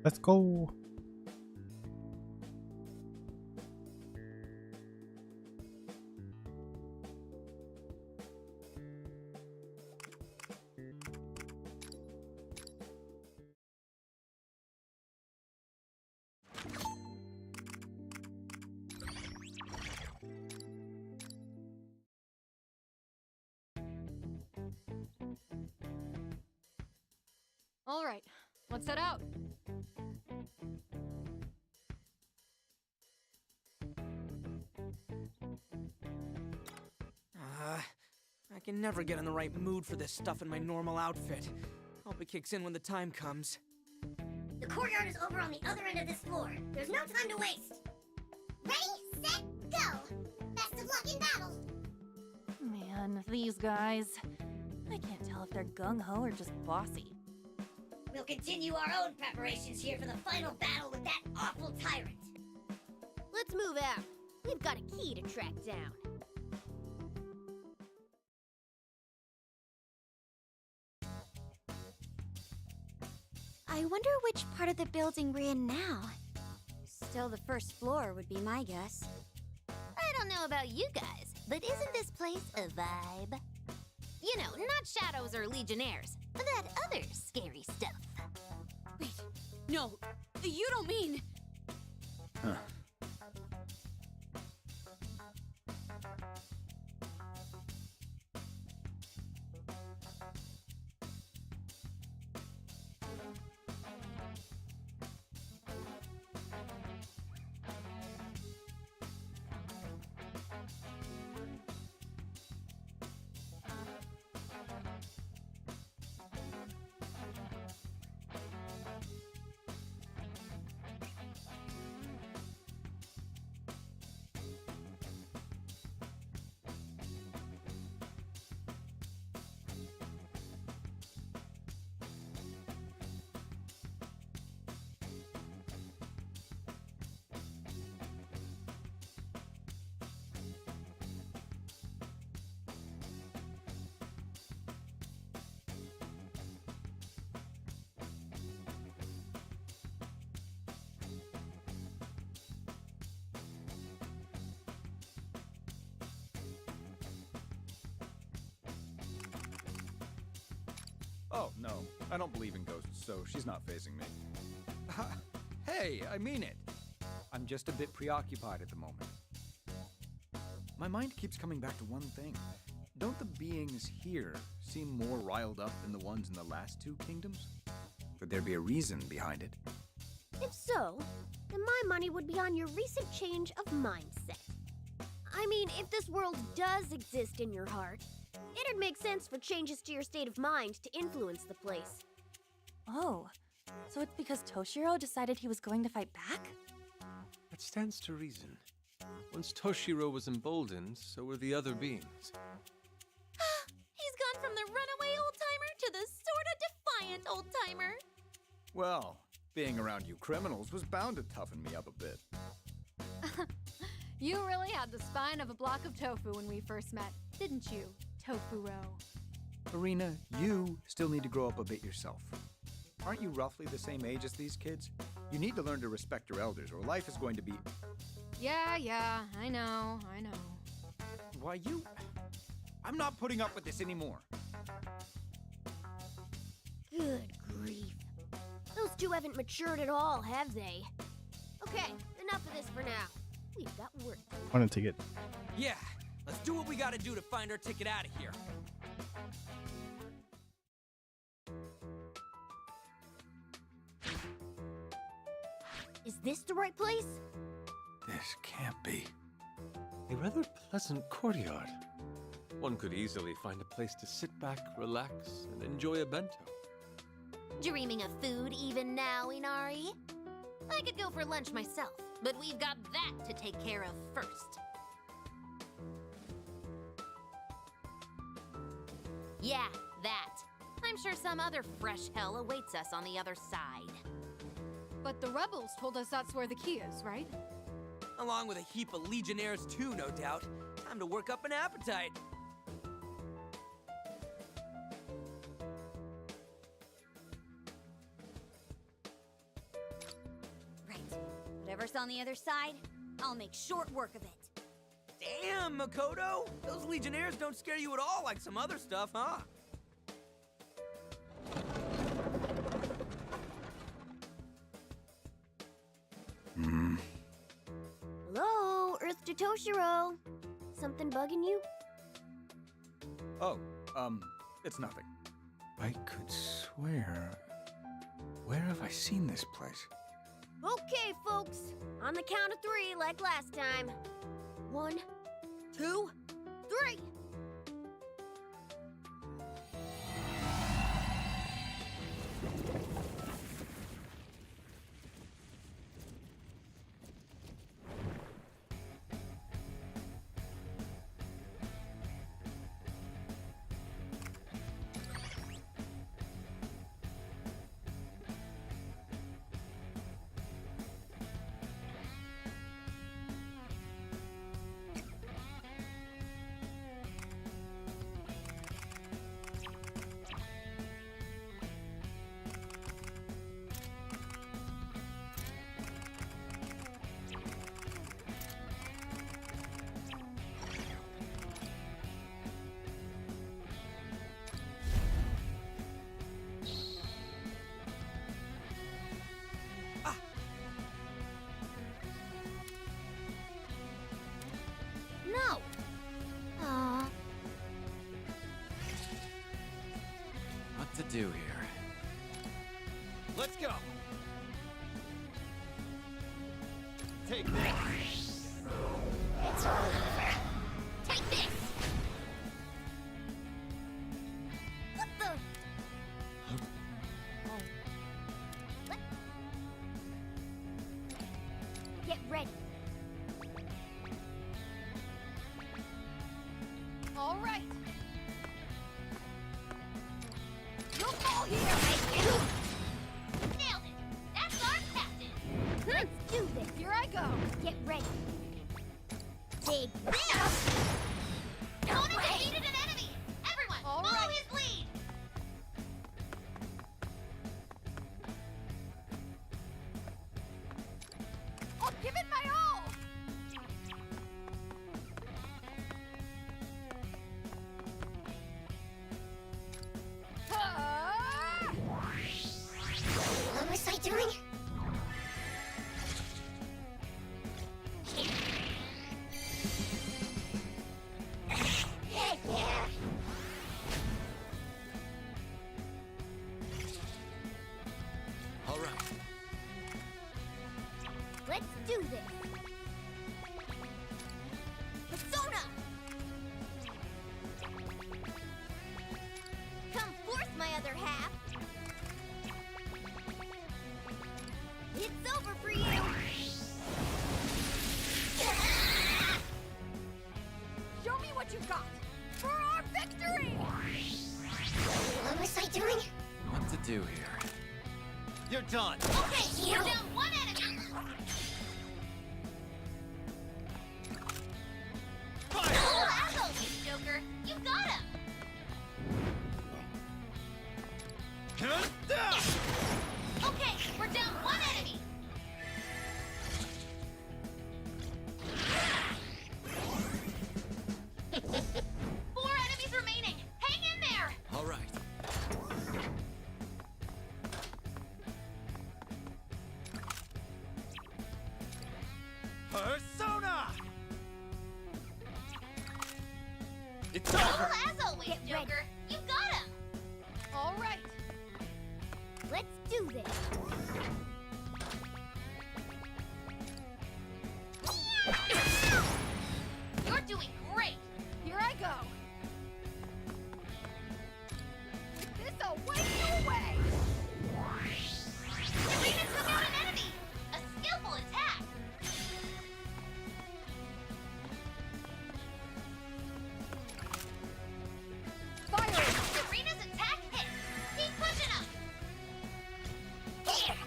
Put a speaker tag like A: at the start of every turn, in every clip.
A: Let's go.
B: All right, let's head out.
C: I can never get in the right mood for this stuff in my normal outfit. Hope it kicks in when the time comes.
D: The courtyard is over on the other end of this floor. There's no time to waste. Ready, set, go! Best of luck in battle!
E: Man, these guys. I can't tell if they're gung-ho or just bossy.
D: We'll continue our own preparations here for the final battle with that awful tyrant. Let's move out. We've got a key to track down. I wonder which part of the building we're in now. Still the first floor would be my guess. I don't know about you guys, but isn't this place a vibe? You know, not shadows or legionnaires, but that other scary stuff.
B: Wait, no, you don't mean...
A: Huh.
F: Oh, no. I don't believe in ghosts, so she's not facing me. Hey, I mean it. I'm just a bit preoccupied at the moment. My mind keeps coming back to one thing. Don't the beings here seem more riled up than the ones in the last two kingdoms? Could there be a reason behind it?
D: If so, then my money would be on your recent change of mindset. I mean, if this world does exist in your heart, it'd make sense for changes to your state of mind to influence the place.
E: Oh, so it's because Toshiro decided he was going to fight back?
G: That stands to reason. Once Toshiro was emboldened, so were the other beings.
E: He's gone from the runaway old-timer to the sorta defiant old-timer.
F: Well, being around you criminals was bound to toughen me up a bit.
B: You really had the spine of a block of tofu when we first met, didn't you, Tofu-ro?
F: Irina, you still need to grow up a bit yourself. Aren't you roughly the same age as these kids? You need to learn to respect your elders, or life is going to be...
B: Yeah, I know.
F: Why, you... I'm not putting up with this anymore.
D: Good grief. Those two haven't matured at all, have they? Okay, enough of this for now. We've got work.
A: Wanted to get...
C: Yeah, let's do what we gotta do to find our ticket out of here.
D: Is this the right place?
G: This can't be. A rather pleasant courtyard. One could easily find a place to sit back, relax, and enjoy a bento.
D: Dreaming of food even now, Inari? I could go for lunch myself, but we've got that to take care of first. Yeah, that. I'm sure some other fresh hell awaits us on the other side.
B: But the rebels told us that's where the key is, right?
C: Along with a heap of legionnaires too, no doubt. Time to work up an appetite.
D: force on the other side, I'll make short work of it.
C: Damn, Makoto! Those Legionnaires don't scare you at all like some other stuff, huh?
D: Hello, Earth to Toshiro. Something bugging you?
F: Oh, it's nothing.
A: I could swear... Where have I seen this place?
D: Okay, folks. On the count of 3, like last time. 1, 2, 3. No! Aww.
H: What to do here?
F: Let's go! Take this!
D: Take this! What the? Oh. What? Get ready.
B: All right. You'll fall here.
D: Nailed it! That's our captain! Let's do this!
B: Here I go.
D: Get ready. Take this! Kona defeated an enemy! Everyone,
B: All
D: follow
B: right.
D: his lead!
B: I'll give it my all. Ah!
D: What was I doing?
H: All right.
D: Let's do this. Persona! Come force my other half. It's over for you.
B: Show me what you've got. For our victory!
D: What was I doing?
H: What to do here?
F: You're done!
D: Okay, you're down one enemy.
F: Fire!
D: As always, Joker. You got him. Okay, we're down one enemy. Four enemies remaining. Hang in there.
H: All right.
F: Persona! It's
D: Oh,
F: over!
D: as always, Joker. You got him.
B: All right.
D: Let's do this. You're doing great.
B: Here I go. This'll wake you away.
D: Serena took out an enemy. A skillful attack.
B: Fire!
D: Serena's attack hit. Keep pushing him. Here.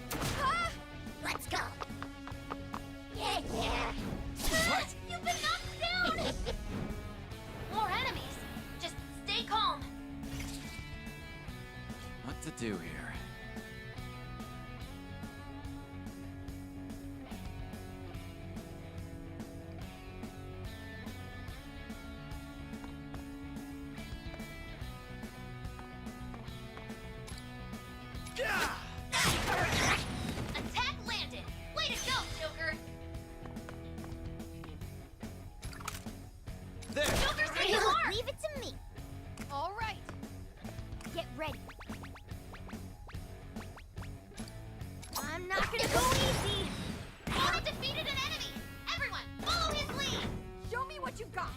B: Joker.
F: There!
B: Joker's hit the mark!
D: Leave it to me.
B: All right.
D: Get ready. I'm not gonna go easy.
B: He defeated an enemy! Everyone, follow his lead!
E: Show me what you got.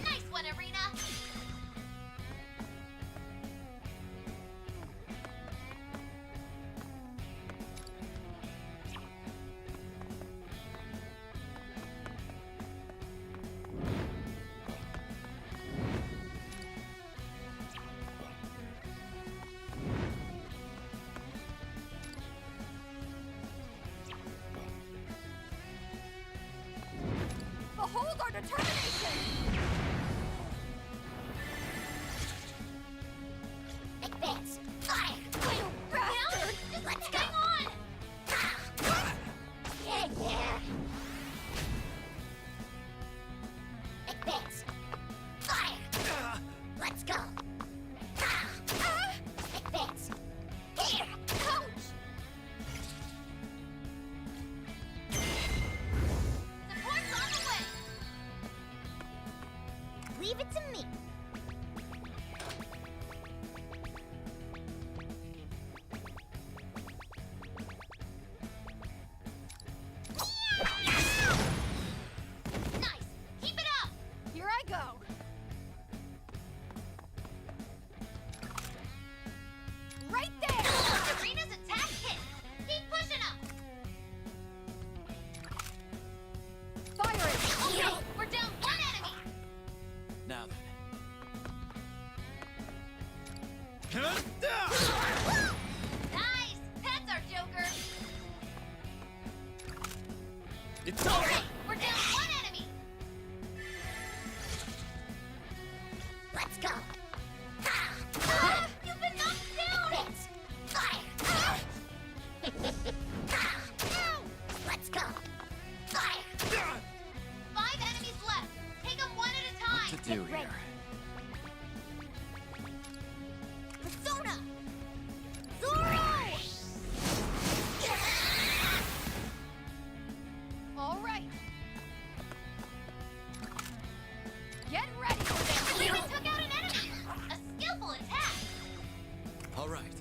B: Nice one, Arena!
E: Behold our determination!
D: Advance. Fire.
E: You bastard!
B: Let's hang on!
D: Yeah, yeah. Advance. Fire. Let's go. Advance. Here.
E: Ouch!
B: Support's on the way!
D: Leave it to me.
B: Nice! Keep it up!
E: Here I go. Right there!
B: Arena's attack hit! Keep pushing him!
E: Fire it!
B: Okay, we're down one enemy!
H: Now then.
B: Nice! That's our Joker!
F: It's over!
B: Okay, we're down one enemy!
D: Let's go.
B: You've been knocked down!
D: Advance. Fire. Let's go. Fire.
B: 5 enemies left! Take them one at a
H: What
B: time!
H: to do
D: Get ready.
H: here?
D: Persona. Zoro.
E: All right. Get ready.
B: We even took out an enemy! A skillful attack!
H: All right.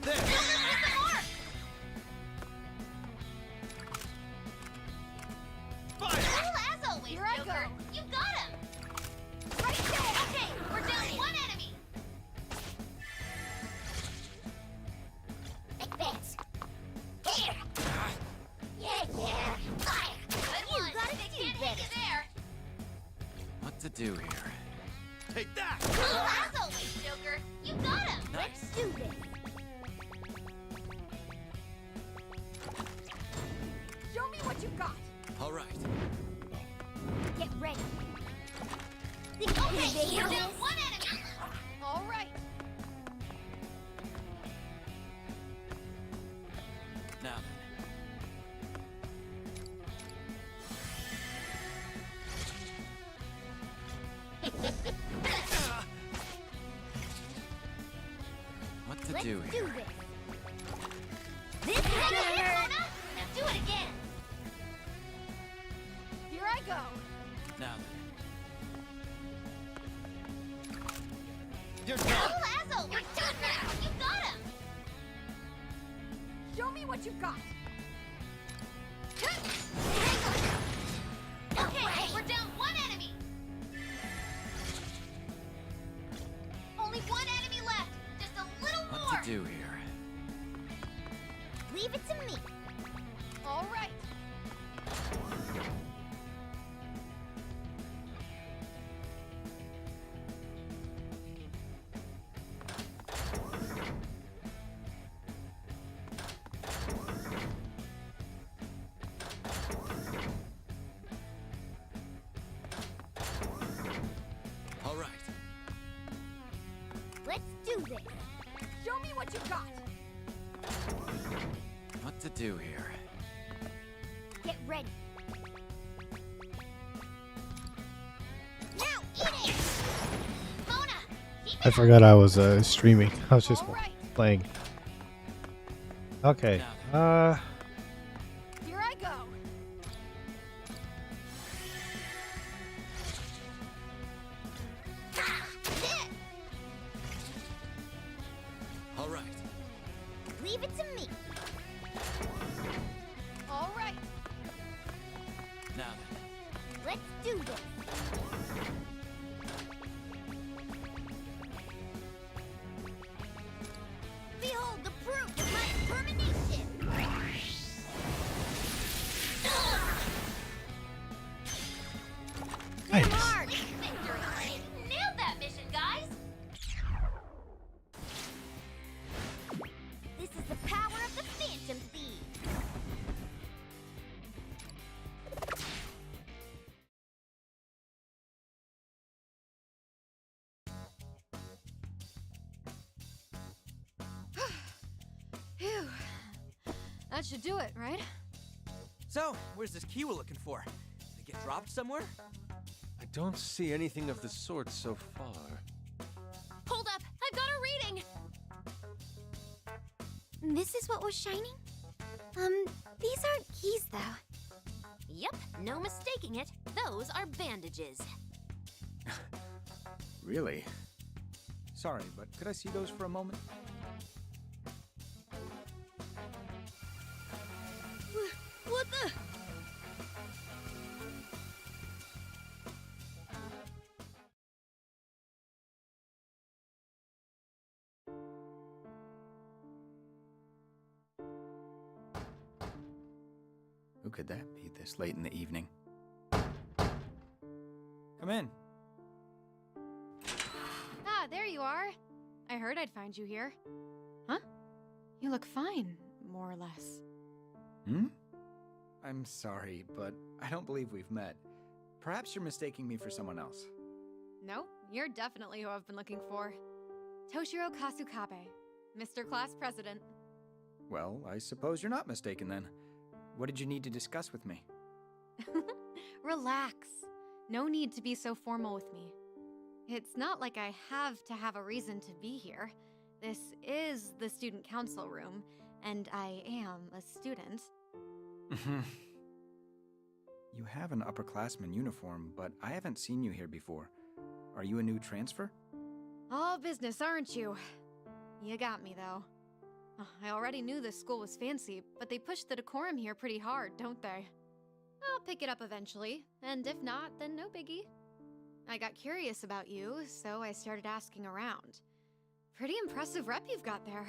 F: There!
B: Joker's hit the mark!
F: Fire!
B: Cool as always,
E: Here I
B: Joker!
E: go.
B: You got him!
E: Right there.
B: Okay, we're down one enemy!
D: Advance. Here. Yeah, yeah. Fire.
B: Good
D: You
B: one!
D: gotta
B: They
D: do
B: can't hit
D: better.
B: you there!
H: What to do here?
F: Take that!
B: Cool as always, Joker! You got him!
D: Let's do this.
E: Show me what you got.
H: All right.
D: Get ready.
B: Okay, we're down one enemy!
E: All right.
H: Now then. What to
D: Let's
H: do
D: do
H: here?
D: this. This is
B: Hit
D: gonna hurt.
B: Persona! Now do it again!
E: Here I go.
H: Now then.
F: You're
B: Cool
F: done!
B: as always, Joker! You got him!
E: Show me what you got.
B: Okay, we're down one enemy! Only one enemy left! Just a little more!
H: What to do here?
D: Leave it to me.
E: All right.
H: All right.
D: Let's do this.
E: Show me what you got.
H: What to do here?
D: Get ready. Now.
I: I forgot I was streaming. I was just
B: All right,
I: playing. Okay.
B: here I go.
H: All right.
D: Leave it to me.
B: All right.
H: Now then.
D: Let's do this. Behold the proof of my determination.
I: Nice.
D: Hard victory. Nailed that mission, guys. This is the power of the Phantom Thief.
B: Phew. That should do it, right?
C: So, where's this key we're looking for? Did it get dropped somewhere?
G: I don't see anything of the sort so far.
B: Hold up, I've got a reading.
D: This is what was shining? These aren't keys, though.
J: Yep, no mistaking it. Those are bandages.
F: Really? Sorry, but could I see those for a moment?
B: What the?
A: Who could that be this late in the evening?
F: Come in.
B: Ah, there you are. I heard I'd find you here. Huh? You look fine, more or less.
F: Hmm? I'm sorry, but I don't believe we've met. Perhaps you're mistaking me for someone else.
B: No, you're definitely who I've been looking for. Toshiro Kasukabe, Mr. Class President.
F: Well, I suppose you're not mistaken then. What did you need to discuss with me?
B: Relax. No need to be so formal with me. It's not like I have to have a reason to be here. This is the student council room, and I am a student.
F: You have an upperclassman uniform, but I haven't seen you here before. Are you a new transfer?
B: All business, aren't you? You got me, though. I already knew this school was fancy, but they push the decorum here pretty hard, don't they? I'll pick it up eventually, and if not, then no biggie. I got curious about you, so I started asking around. Pretty impressive rep you've got there.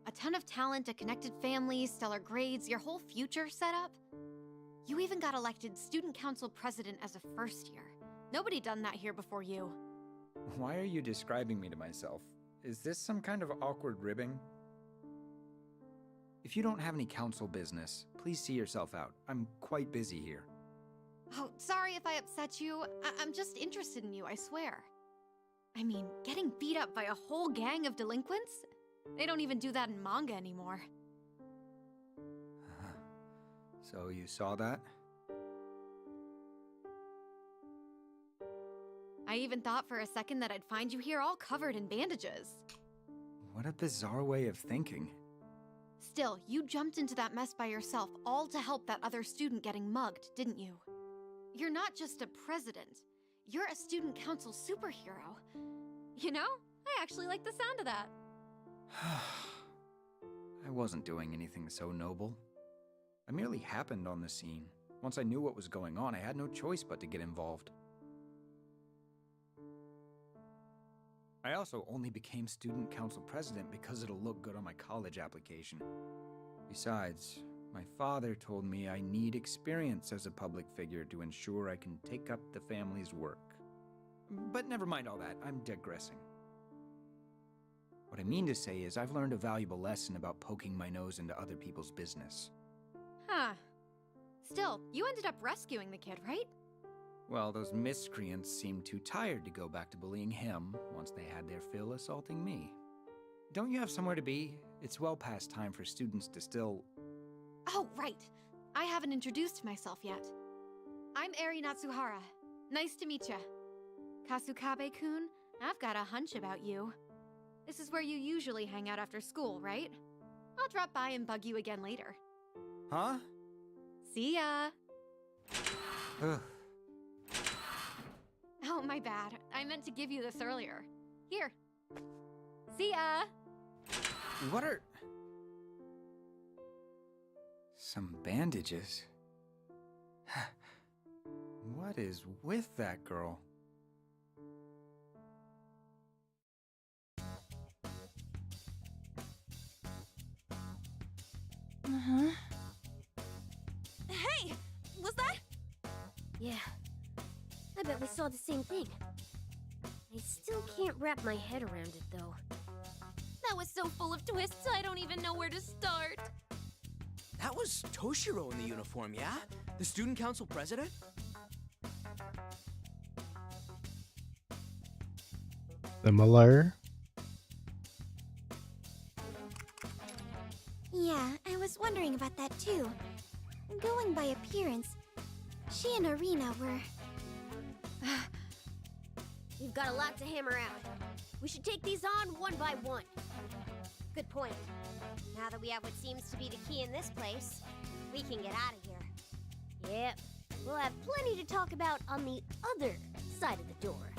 B: A ton of talent, a connected family, stellar grades, your whole future set up. You even got elected student council president as a first year. Nobody done that here before you.
F: Why are you describing me to myself? Is this some kind of awkward ribbing? If you don't have any council business, please see yourself out. I'm quite busy here.
B: Oh, sorry if I upset you. I'm just interested in you, I swear. I mean, getting beat up by a whole gang of delinquents? They don't even do that in manga anymore.
F: So you saw that?
B: I even thought for a second that I'd find you here all covered in bandages.
F: What a bizarre way of thinking.
B: Still, you jumped into that mess by yourself, all to help that other student getting mugged, didn't you? You're not just a president. You're a student council superhero. You know, I actually like the sound of that.
F: I wasn't doing anything so noble. I merely happened on the scene. Once I knew what was going on, I had no choice but to get involved. I also only became student council president because it'll look good on my college application. Besides, my father told me I need experience as a public figure to ensure I can take up the family's work. But never mind all that, I'm digressing. What I mean to say is I've learned a valuable lesson about poking my nose into other people's business.
B: Huh. Still, you ended up rescuing the kid, right?
F: Well, those miscreants seemed too tired to go back to bullying him once they had their fill assaulting me. Don't you have somewhere to be? It's well past time for students to still...
B: Oh, right. I haven't introduced myself yet. I'm Eri Natsuhara. Nice to meet ya. Kasukabe-kun, I've got a hunch about you. This is where you usually hang out after school, right? I'll drop by and bug you again later.
F: Huh?
B: See ya!
F: Ugh.
B: Oh, my bad. I meant to give you this earlier. Here. See ya!
F: What are... Some bandages? What is with that girl?
E: Uh-huh. Hey! Was that?
D: Yeah. I bet we saw the same thing. I still can't wrap my head around it, though.
J: That was so full of twists, I don't even know where to start.
C: That was Toshiro in the uniform, yeah? The student council president?
I: Similar.
D: Yeah, I was wondering about that too. Going by appearance, she and Arena were... We've got a lot to hammer out. We should take these on one by one. Good point. Now that we have what seems to be the key in this place, we can get out of here. Yep, we'll have plenty to talk about on the other side of the door.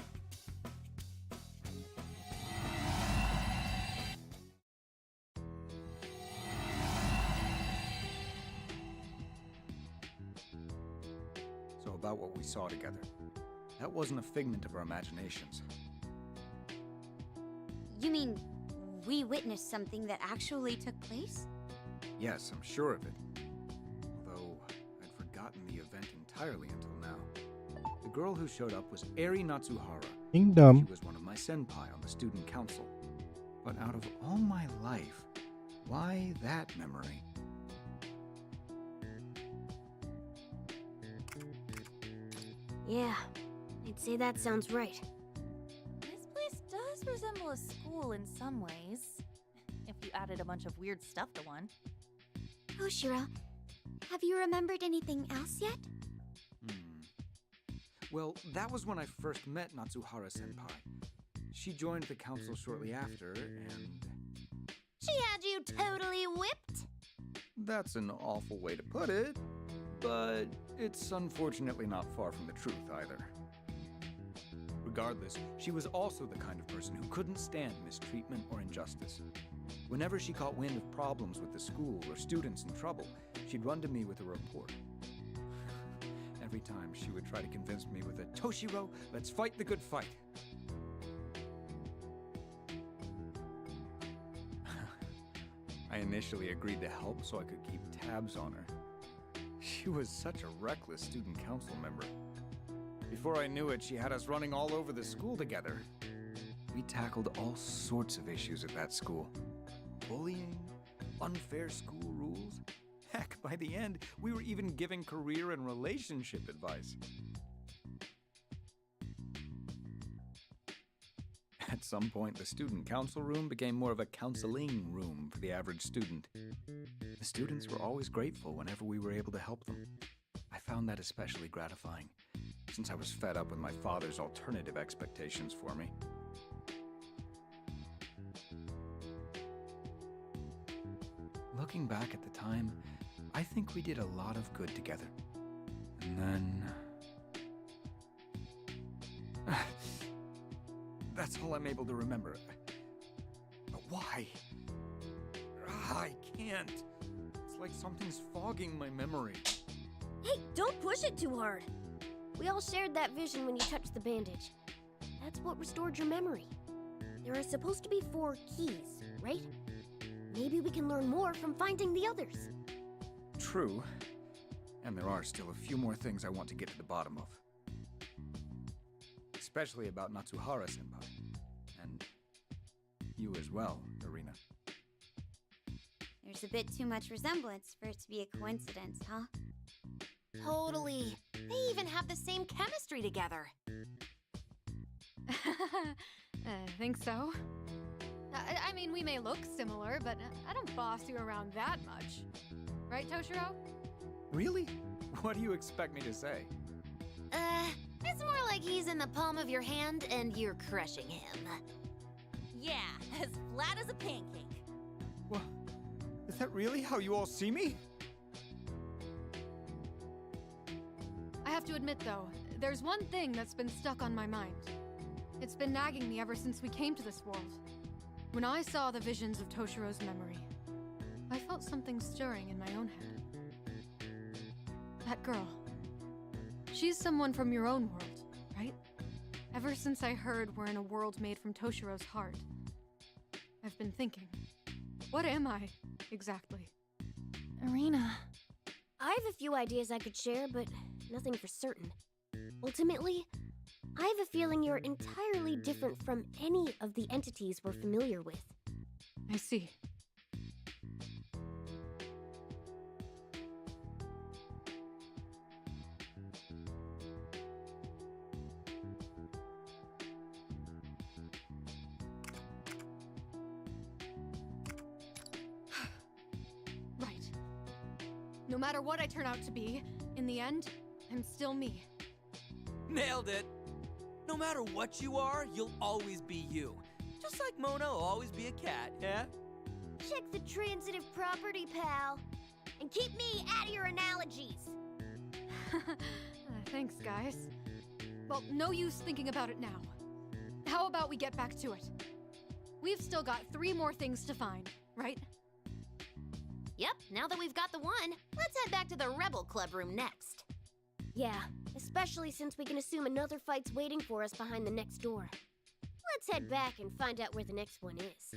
F: So about what we saw together. That wasn't a figment of our imaginations.
D: You mean we witnessed something that actually took place?
F: Yes, I'm sure of it. Although, I'd forgotten the event entirely until now. The girl who showed up was Eri Natsuhara.
I: Kingdom.
F: She was one of my senpai on the student council. But out of all my life, why that memory?
D: Yeah, I'd say that sounds right.
E: This place does resemble a school in some ways. If you added a bunch of weird stuff to one.
D: Oshiro, have you remembered anything else yet?
F: Well, that was when I first met Natsuhara-senpai. She joined the council shortly after, and...
J: She had you totally whipped?
F: That's an awful way to put it, but it's unfortunately not far from the truth either. Regardless, she was also the kind of person who couldn't stand mistreatment or injustice. Whenever she caught wind of problems with the school or students in trouble, she'd run to me with a report. Every time she would try to convince me with a "Toshiro, let's fight the good fight." I initially agreed to help so I could keep tabs on her. She was such a reckless student council member. Before I knew it, she had us running all over the school together. We tackled all sorts of issues at that school. Bullying, unfair school rules. Heck, by the end, we were even giving career and relationship advice. At some point, the student council room became more of a counseling room for the average student. The students were always grateful whenever we were able to help them. I found that especially gratifying, since I was fed up with my father's alternative expectations for me. Looking back at the time, I think we did a lot of good together. And then... That's all I'm able to remember. But why? I can't. It's like something's fogging my memory.
D: Hey, don't push it too hard. We all shared that vision when you touched the bandage. That's what restored your memory. There are supposed to be 4 keys, right? Maybe we can learn more from finding the others.
F: True. And there are still a few more things I want to get to the bottom of. Especially about Natsuhara-senpai. And you as well, Arena.
D: There's a bit too much resemblance for it to be a coincidence, huh?
J: Totally. They even have the same chemistry together.
B: Think so? I mean, we may look similar, but I don't boss you around that much. Right, Toshiro?
F: Really? What do you expect me to say?
J: I It's more like he's in the palm of your hand and you're crushing him.
E: Yeah, as flat as a pancake.
F: What? Is that really how you all see me?
B: I have to admit, though, there's one thing that's been stuck on my mind. It's been nagging me ever since we came to this world. When I saw the visions of Toshiro's memory, I felt something stirring in my own head. That girl. She's someone from your own world, right? Ever since I heard we're in a world made from Toshiro's heart, I've been thinking, what am I, exactly?
E: Irina.
D: I have a few ideas I could share, but nothing for certain. Ultimately, I have a feeling you're entirely different from any of the entities we're familiar with.
B: I see. Right. No matter what I turn out to be, in the end, I'm still me.
C: Nailed it! No matter what you are, you'll always be you. Just like Mona will always be a cat, yeah?
D: Check the transitive property, pal. And keep me out of your analogies.
B: Thanks, guys. Well, no use thinking about it now. How about we get back to it? We've still got 3 more things to find, right?
J: Yep, now that we've got the one, let's head back to the Rebel Club room next.
D: Yeah, especially since we can assume another fight's waiting for us behind the next door. Let's head back and find out where the next one is.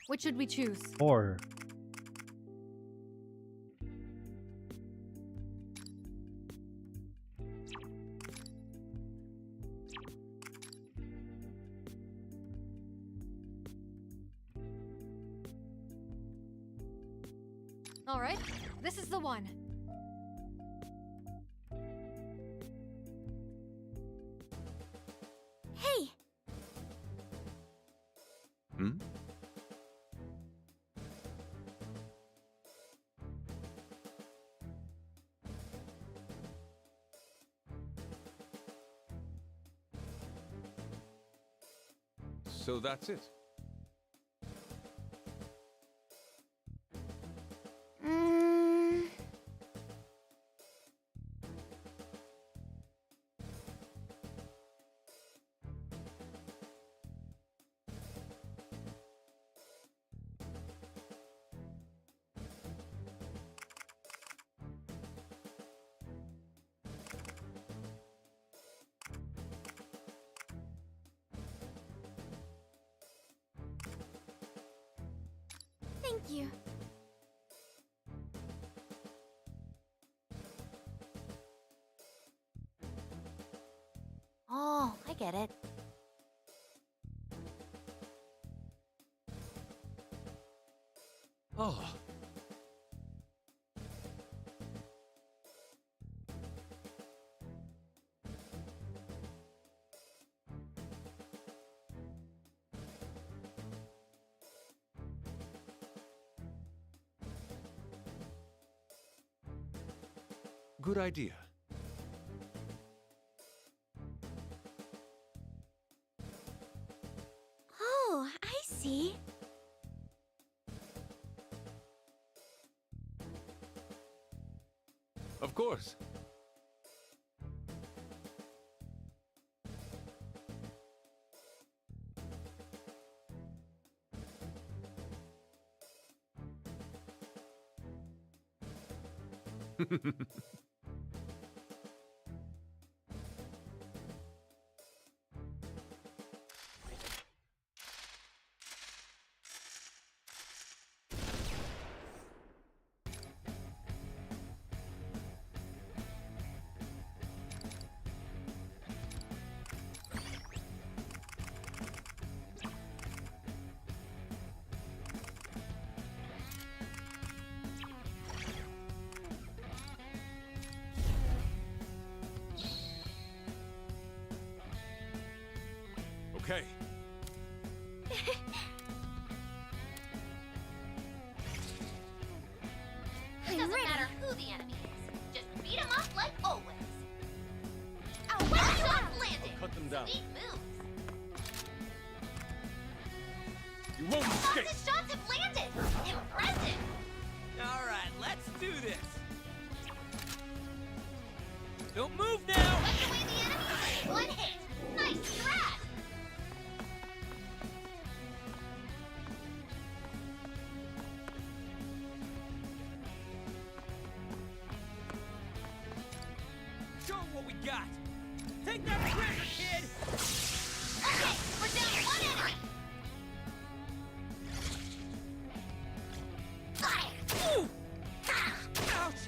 B: Which should we choose?
I: 4.
B: All right, this is the one.
D: Hey!
G: Hmm? So that's it.
D: Thank you.
E: Oh, I get it.
G: Oh. Good idea.
D: Oh, I see.
G: Of course. Okay.
J: It doesn't matter who the enemy is. Just beat 'em up like always. Oh, well shot landed.
G: I'll cut them down.
J: Sweet moves.
G: You won't escape!
J: Fox's shots have landed. Impressive.
C: All right, let's do this. Don't move now.
J: Swept away the enemy with one hit. Nice strat.
C: Show 'em what we got. Take that treasure, kid.
J: Okay, we're down one enemy. Fire.
C: Ooh. Ouch.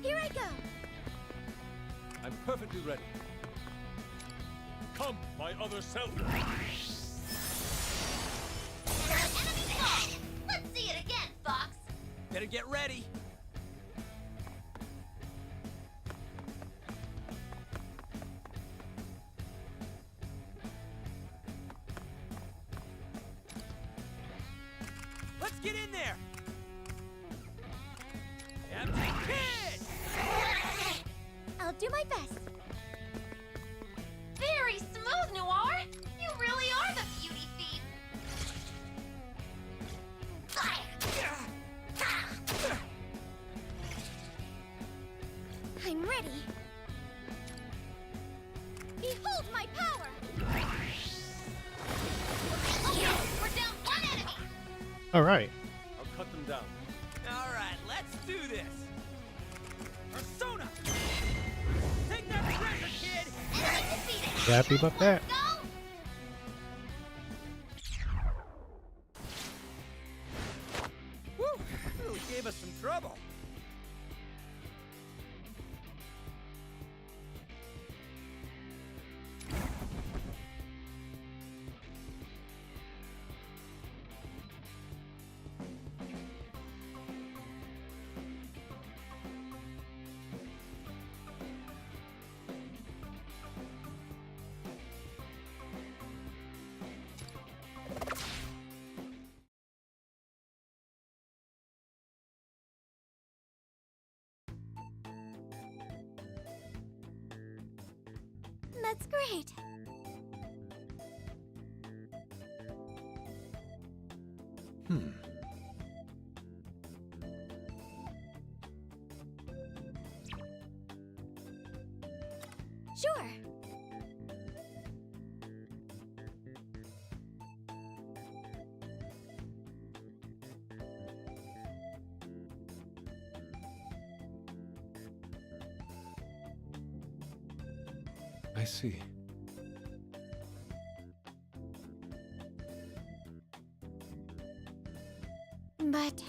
D: Here I go.
G: I'm perfectly ready. Come, my other self!
J: Enemy fall. Let's see it again, Fox.
C: Better get ready. Let's get in there. Empty kid.
D: I'll do my best.
J: Very smooth, Noir. You really are the beauty thief. Fire.
D: I'm ready. Behold my power!
J: Okay, we're down one enemy.
I: All right.
G: I'll cut them down.
C: All right, let's do this. Persona. Take that treasure, kid.
J: Enemy defeated.
I: You happy about that?
J: Go.
C: Woo! Really gave us some trouble.
D: That's great. Sure.
G: I see.
D: But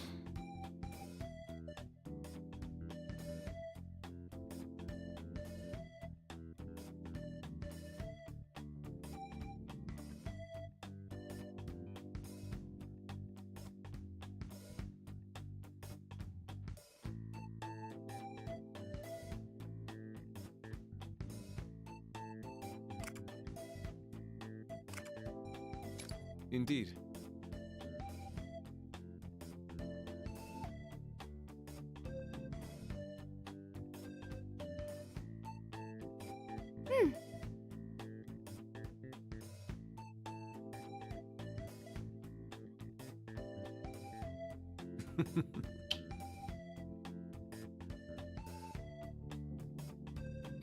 G: Indeed.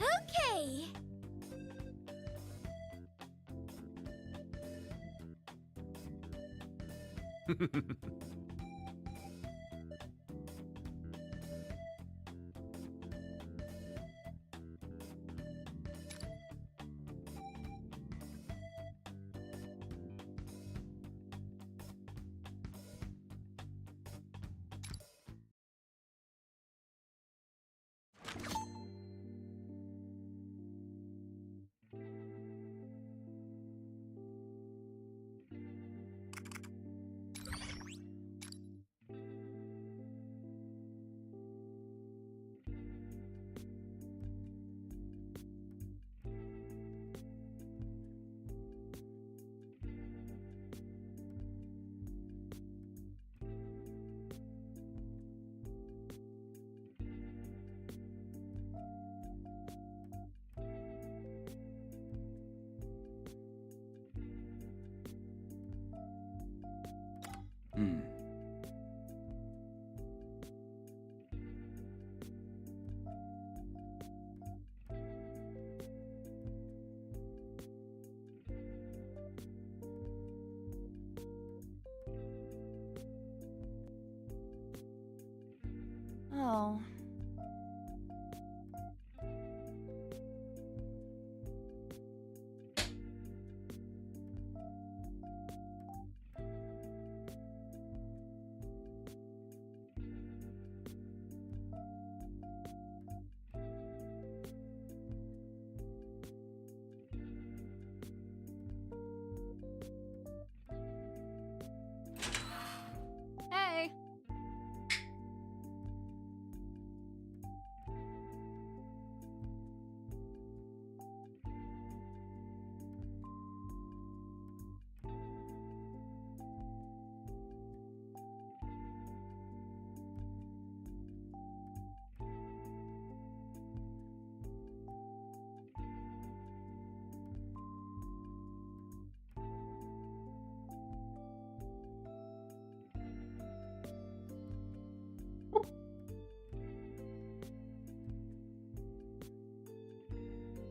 D: okay.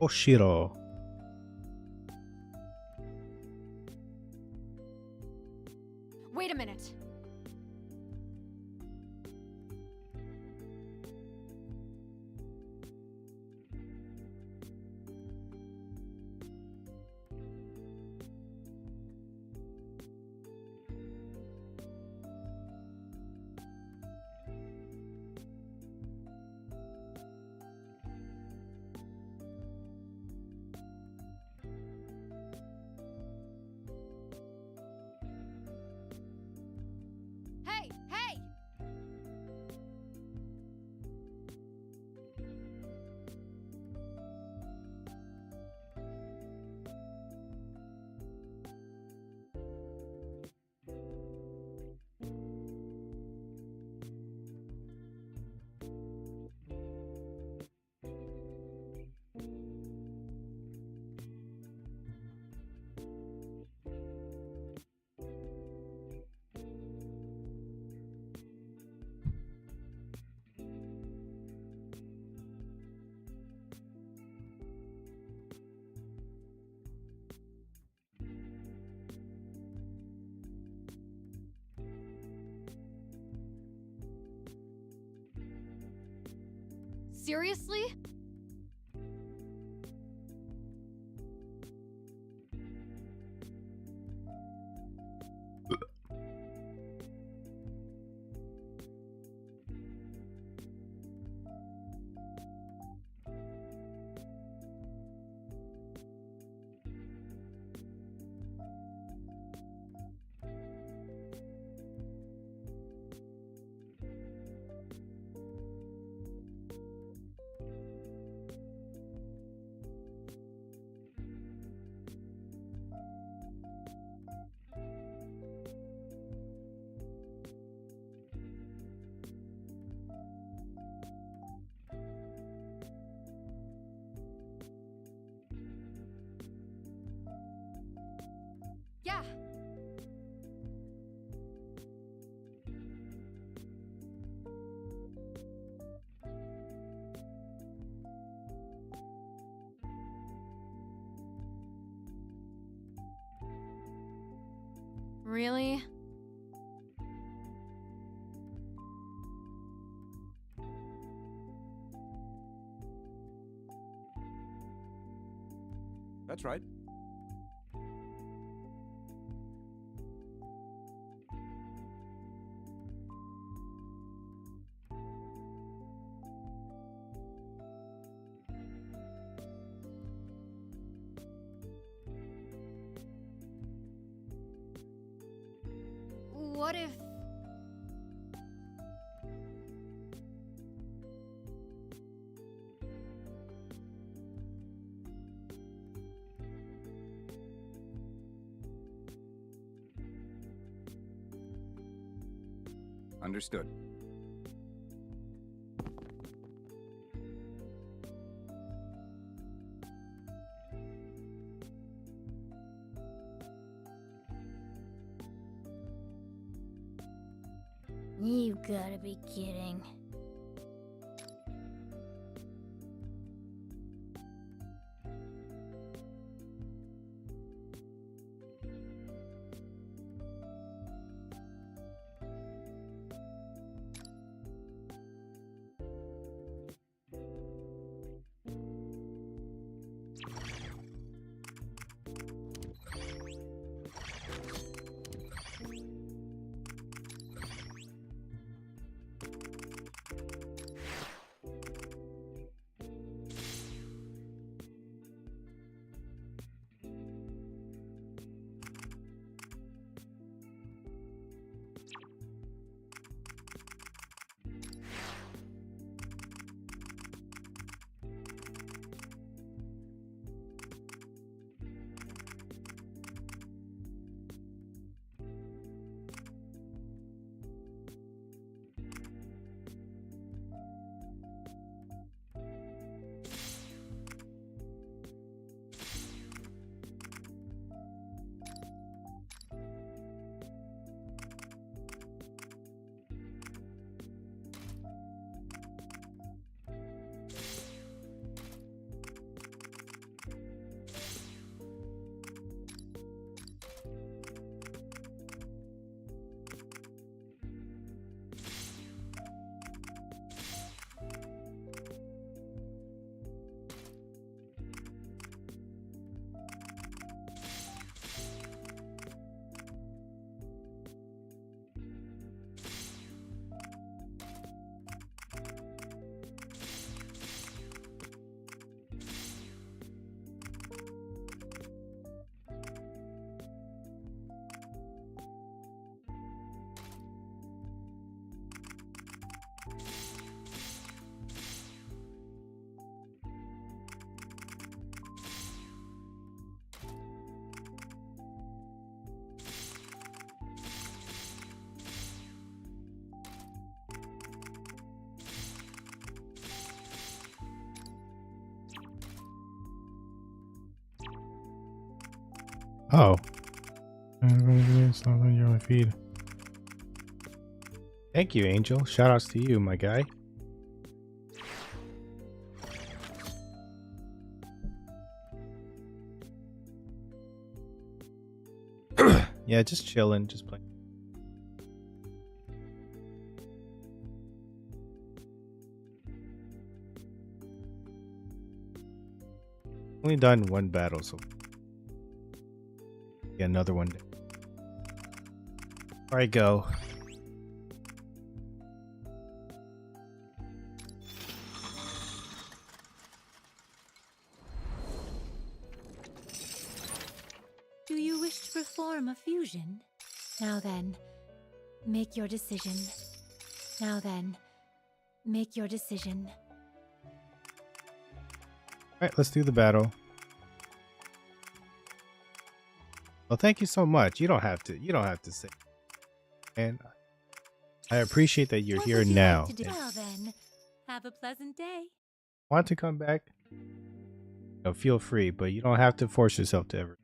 I: Oshiro.
B: Wait a minute. Hey, hey! Seriously? Yeah. Really?
F: That's right.
B: What if...
F: Understood.
D: You gotta be kidding.
I: Oh. It's not on your feed. Thank you, Angel. Shoutouts to you, my guy. Yeah, just chilling, just playing. Only done one battle, so yeah, another one. Before I go.
K: Do you wish to perform a fusion? Now then, make your decision. Now then, make your decision.
I: Alright, let's do the battle. Well, thank you so much. You don't have to say. And I appreciate that you're
K: What
I: here
K: would you
I: now.
K: like to do?
I: And
K: Well then, have a pleasant day.
I: want to come back? No, feel free, but you don't have to force yourself to ever.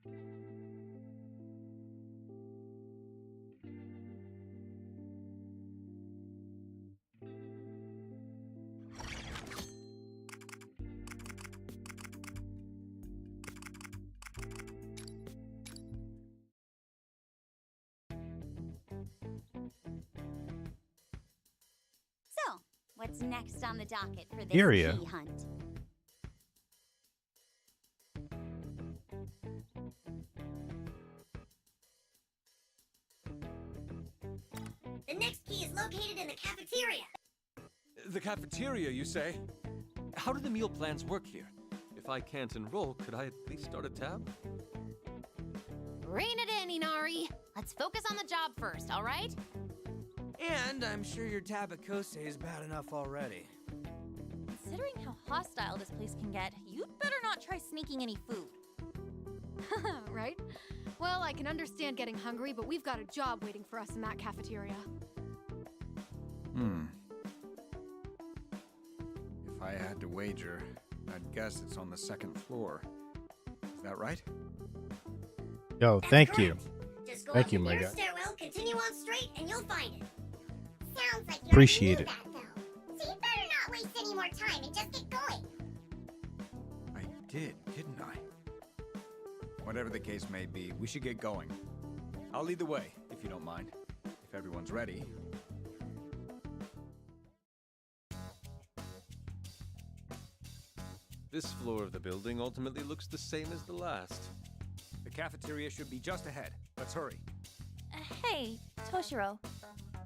D: So, what's next on the docket for this
I: Area.
D: key hunt?
J: The next key is located in the cafeteria.
G: The cafeteria, you say? How do the meal plans work here? If I can't enroll, could I at least start a tab?
B: Rein it in, Inari. Let's focus on the job first, all right?
C: And I'm sure your tabakose is bad enough already.
E: Considering how hostile this place can get, you'd better not try sneaking any food.
B: Right? Well, I can understand getting hungry, but we've got a job waiting for us in that cafeteria.
F: If I had to wager, I'd guess it's on the second floor. Is that right?
I: Yo,
J: That's
I: thank you.
J: correct. Just go
I: Thank
J: up
I: you,
J: the
I: my
J: nearest
I: guy.
J: stairwell, continue on straight, and you'll find it. Sounds like you
I: Appreciate
J: already
I: it.
J: knew that, though. So you better not waste any more time and just get going.
F: I did, didn't I? Whatever the case may be, we should get going. I'll lead the way, if you don't mind. If everyone's ready.
G: This floor of the building ultimately looks the same as the last.
F: The cafeteria should be just ahead. Let's hurry.
E: Hey, Toshiro.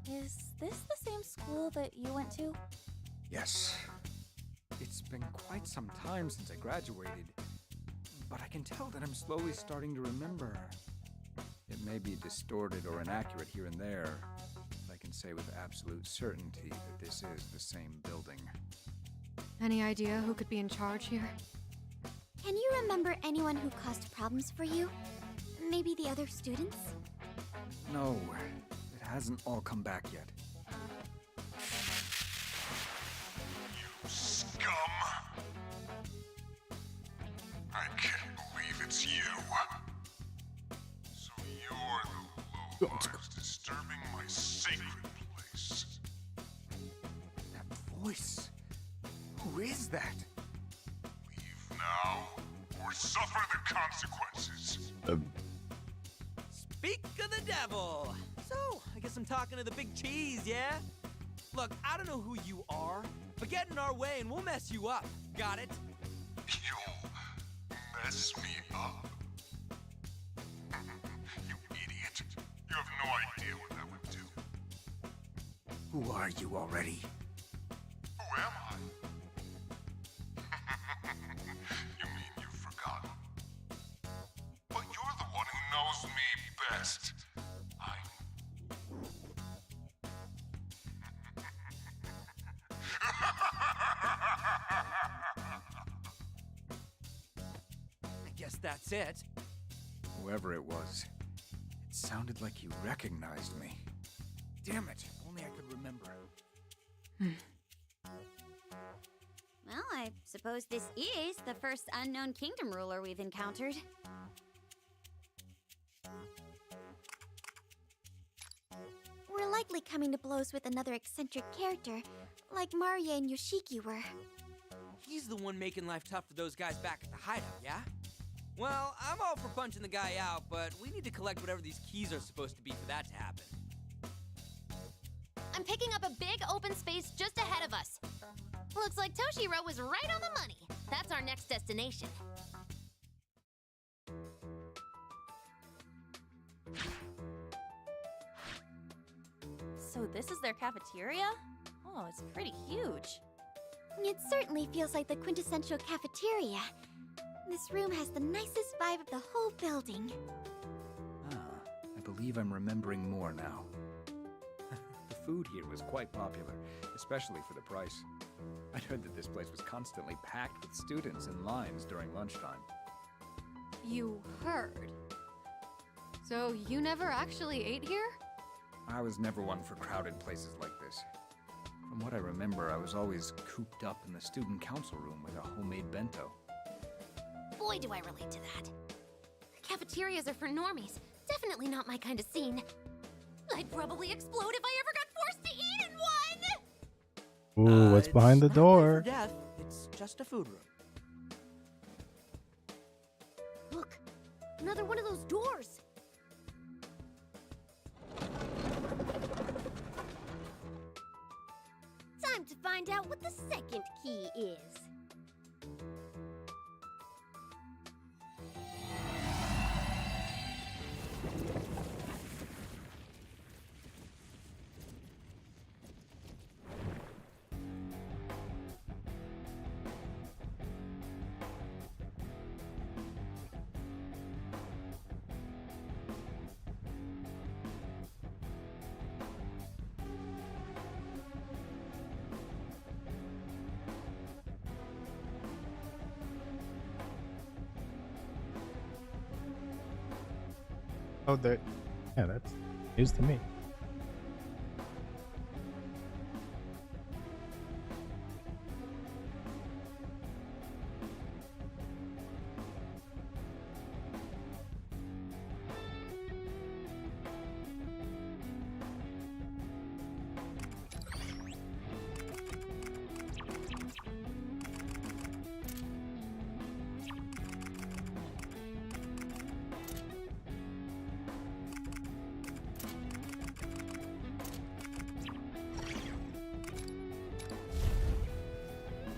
E: Is this the same school that you went to?
F: Yes. It's been quite some time since I graduated, but I can tell that I'm slowly starting to remember. It may be distorted or inaccurate here and there, but I can say with absolute certainty that this is the same building.
B: Any idea who could be in charge here?
D: Can you remember anyone who caused problems for you? Maybe the other students?
F: No, it hasn't all come back yet.
L: You scum! I can't believe it's you. So you're the Lord who's disturbing my sacred place.
F: That voice. Who is that?
L: Leave now, or suffer the consequences.
C: Speak of the devil! So, I guess I'm talking to the big cheese, yeah? Look, I don't know who you are, but get in our way and we'll mess you up. Got it?
L: You'll mess me up. You idiot. You have no idea what that would do.
F: Who are you already?
L: Who am I? You mean you've forgotten? But you're the one who knows me best.
C: I guess that's it.
F: Whoever it was, it sounded like he recognized me. Damn it, if only I could remember.
D: Well, I suppose this is the first unknown kingdom ruler we've encountered. We're likely coming to blows with another eccentric character, like Maria and Yoshiki were.
C: He's the one making life tough for those guys back at the hideout, yeah? Well, I'm all for punching the guy out, but we need to collect whatever these keys are supposed to be for that to happen.
J: I'm picking up a big open space just ahead of us. Looks like Toshiro was right on the money. That's our next destination.
E: So this is their cafeteria? Oh, it's pretty huge.
D: It certainly feels like the quintessential cafeteria. This room has the nicest vibe of the whole building.
F: Ah, I believe I'm remembering more now. The food here was quite popular, especially for the price. I'd heard that this place was constantly packed with students in lines during lunchtime.
B: You heard. So you never actually ate here?
F: I was never one for crowded places like this. From what I remember, I was always cooped up in the student council room with a homemade bento.
J: Boy, do I relate to that. Cafeterias are for normies. Definitely not my kind of scene. I'd probably explode if I ever got forced to eat in one!
I: Ooh, what's behind the
C: It's not a place
I: door?
C: for death. It's just a food room.
D: Look, another one of those doors. Time to find out what the second key is.
I: Oh, there. Yeah, that's news to me.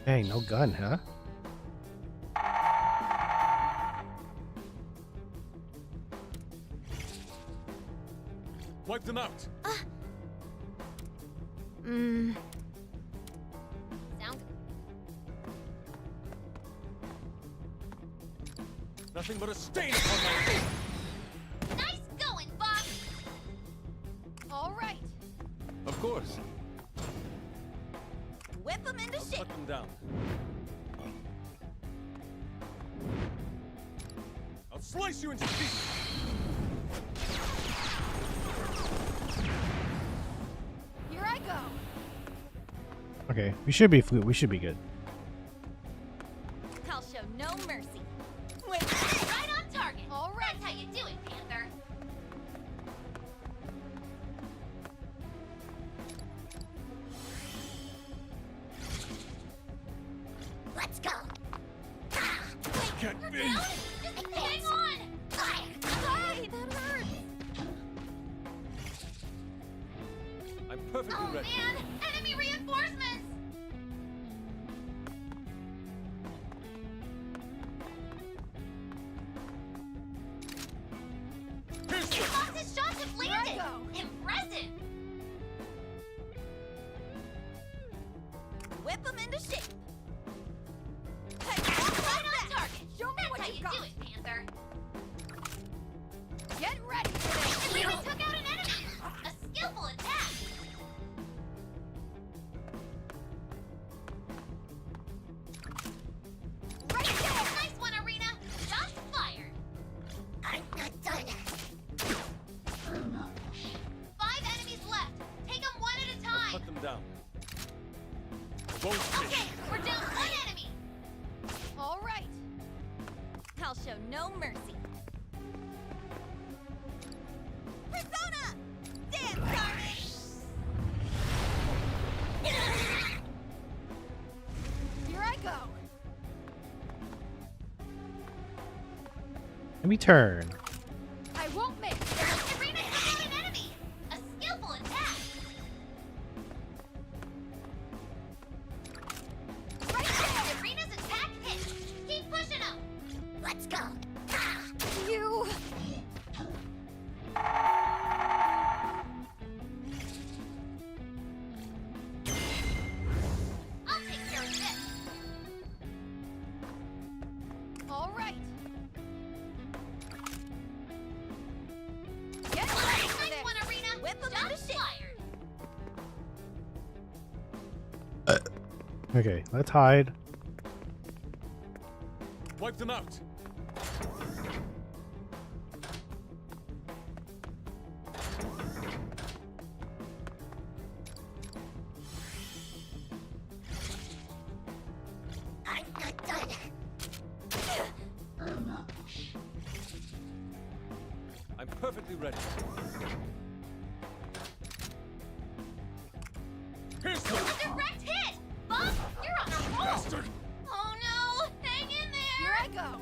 I: Dang, no gun, huh?
G: Wipe them out.
J: Sound
G: Nothing but a stain upon my face.
J: nice going, Bob!
B: All right.
G: Of course.
J: Whip them into shape.
G: Cut them down. I'll slice you into pieces.
B: Here I go.
I: Okay, we should be good.
E: I'll show no mercy.
J: Right on target.
B: All right.
J: That's how you do it, Panther.
D: Let's go.
G: Can't be.
J: Just hang on.
B: Hi, that hurts.
G: I'm perfectly
J: Oh
G: ready.
J: man, enemy reinforcements. Fox's shots have
B: Here I
J: landed.
B: go.
J: Impressive. Whip them into shape. Right on target.
B: Show me
J: That's
B: what
J: how
B: you
J: you
B: got.
J: do it, Panther.
B: Get ready for
J: We
B: this.
J: even took out an enemy. A skillful attack. Right there. Nice one, Arena. Shots fired.
D: I'm not done.
J: 5 enemies left. Take them one at a time.
G: Cut them down. Won't miss.
J: Okay, we're down 1 enemy.
B: All right.
E: I'll show no mercy. Persona! Dance, Carmen!
B: Here I go.
I: Let me turn.
B: I won't miss.
J: Sabrina took out an enemy! A skillful attack! Right there! Sabrina's attack hit! Keep pushing him! Let's go!
B: You.
J: I'll take care of this!
B: All right.
J: Get ready for this! One arena!
E: Whip 'em
J: Shots
E: into shape.
J: fired!
I: Okay, let's hide.
G: Wipe them out.
J: I'm not done!
G: I'm perfectly ready. Here's the
J: Direct hit! Bob, you're on a roll!
G: bastard!
J: Oh no! Hang in there!
B: Here I go.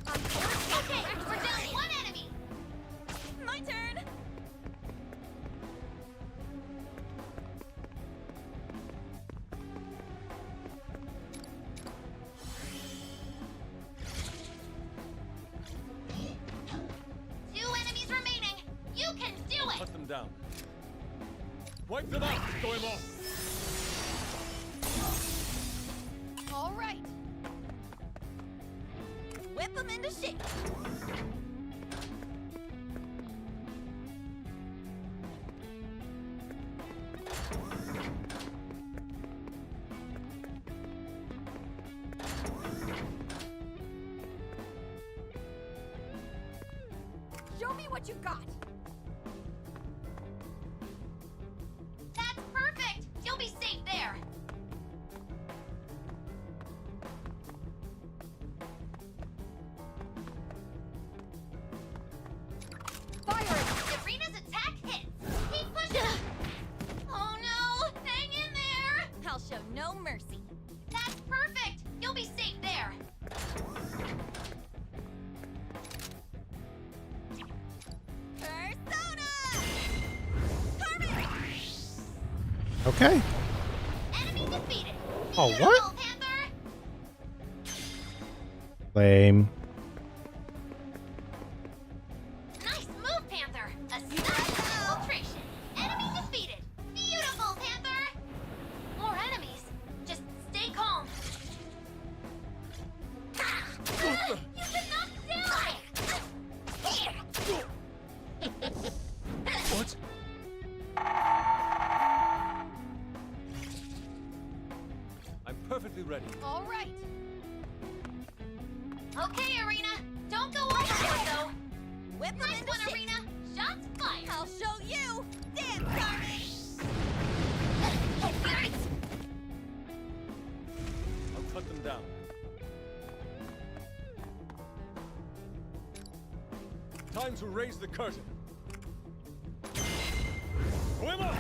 J: Okay, we're down one enemy!
E: My turn!
J: Two enemies remaining! You can do it!
G: Cut them down. Wipe them out. Throw him off.
B: All right.
E: Whip 'em into shape.
B: Show me what you got.
J: That's perfect! You'll be safe there!
B: Fire it.
J: Sabrina's attack hits! Keep pushing! Oh no! Hang in there!
E: I'll show no mercy.
J: That's perfect! You'll be safe there!
E: Persona! Carmen!
I: Okay.
J: Enemy defeated!
I: Oh,
J: Beautiful,
I: what?
J: Panther!
I: Lame.
J: Nice move, Panther! A stunning infiltration! Enemy defeated! Beautiful, Panther! More enemies! Just stay calm! You've been knocked down!
G: What? I'm perfectly ready.
B: All right.
J: Okay, Arena! Don't go overboard, though!
E: Whip 'em
J: Nice
E: into
J: one,
E: shape.
J: Arena! Shots fired!
E: I'll show you! Dance, Carmen!
G: I'll cut them down. Time to raise the curtain. Throw him off!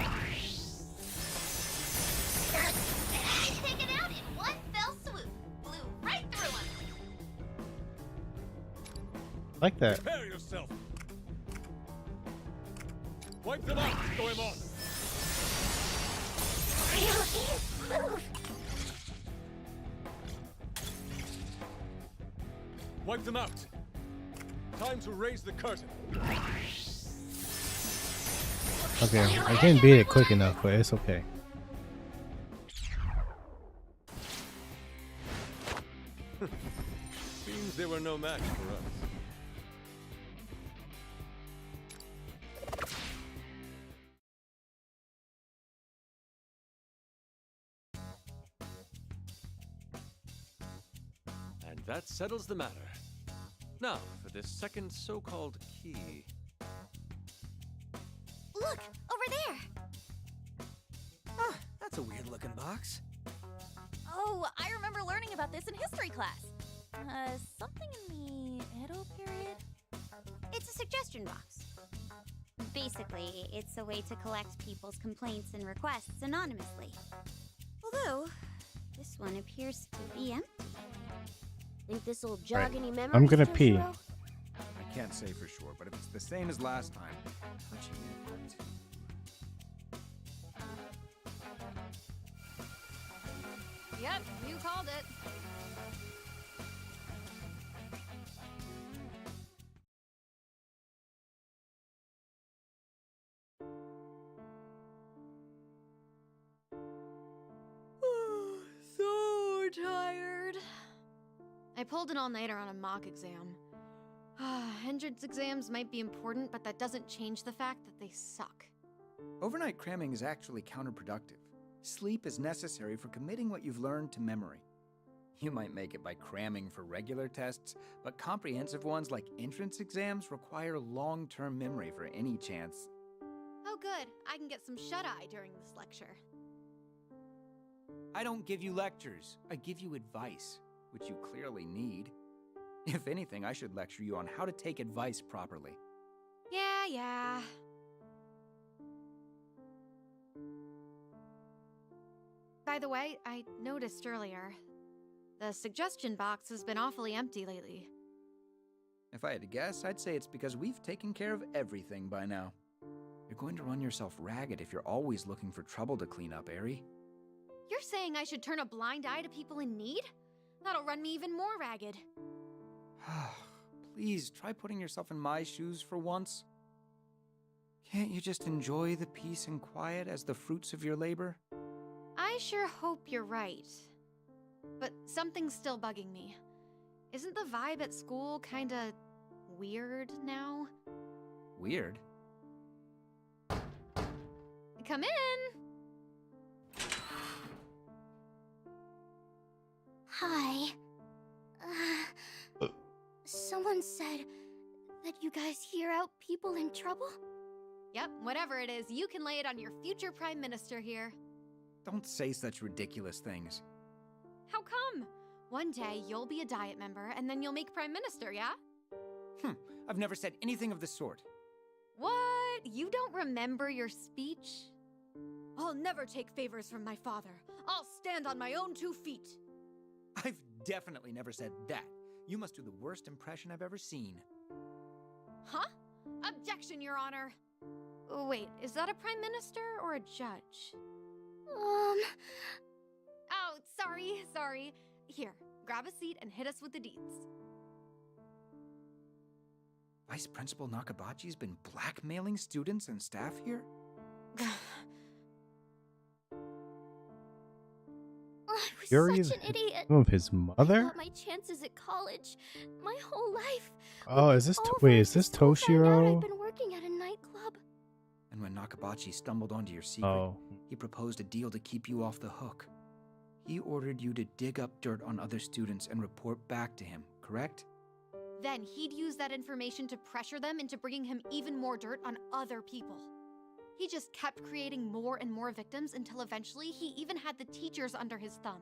J: Taken out in one fell swoop! Blew right through him!
I: Like that.
G: Prepare yourself. Wipe them out. Throw him on. Wipe them out. Time to raise the curtain.
I: Okay, I didn't beat it quick enough, but it's okay.
G: Seems they were no match for us. And that settles the matter. Now, for this second so-called key.
D: Look, over there.
C: Huh, that's a weird-looking box.
E: Oh, I remember learning about this in history class. Something in the Edo period?
D: It's a suggestion box. Basically, it's a way to collect people's complaints and requests anonymously. Although, this one appears to be empty.
J: Think this'll jog
I: Right.
J: any memories?
I: I'm gonna pee.
J: Toshiro?
F: I can't say for sure, but if it's the same as last time, touching it hurt.
B: Yep, you called it. So tired. I pulled an all-nighter on a mock exam. Entrance exams might be important, but that doesn't change the fact that they suck.
F: Overnight cramming is actually counterproductive. Sleep is necessary for committing what you've learned to memory. You might make it by cramming for regular tests, but comprehensive ones like entrance exams require long-term memory for any chance.
B: Oh good, I can get some shut-eye during this lecture.
F: I don't give you lectures, I give you advice, which you clearly need. If anything, I should lecture you on how to take advice properly.
B: Yeah. By the way, I noticed earlier, the suggestion box has been awfully empty lately.
F: If I had to guess, I'd say it's because we've taken care of everything by now. You're going to run yourself ragged if you're always looking for trouble to clean up, Aerie.
B: You're saying I should turn a blind eye to people in need? That'll run me even more ragged.
F: Please, try putting yourself in my shoes for once. Can't you just enjoy the peace and quiet as the fruits of your labor?
B: I sure hope you're right. But something's still bugging me. Isn't the vibe at school kinda weird now?
F: Weird?
B: Come in!
J: Hi. Someone said that you guys hear out people in trouble?
B: Yep, whatever it is, you can lay it on your future Prime Minister here.
F: Don't say such ridiculous things.
B: How come? One day you'll be a Diet member and then you'll make Prime Minister, yeah?
F: I've never said anything of the sort.
B: What? You don't remember your speech? I'll never take favors from my father. I'll stand on my own 2 feet.
F: I've definitely never said that. You must do the worst impression I've ever seen.
B: Huh? Objection, Your Honor. Wait, is that a Prime Minister or a judge? Oh, sorry. Here, grab a seat and hit us with the deeds.
F: Vice Principal Nakabachi's been blackmailing students and staff here?
J: I was
I: Fury's
J: such an idiot.
I: of his
J: I
I: mother?
J: got my chances at college. My whole life.
I: Oh, is this
J: over
I: wait? Is
J: if
I: this
J: school found out
I: Toshiro?
J: I'd been working at a nightclub.
F: And when Nakabachi stumbled onto your secret,
I: Oh,
F: he proposed a deal to keep you off the hook. He ordered you to dig up dirt on other students and report back to him, correct?
B: Then he'd use that information to pressure them into bringing him even more dirt on other people. He just kept creating more and more victims until eventually he even had the teachers under his thumb.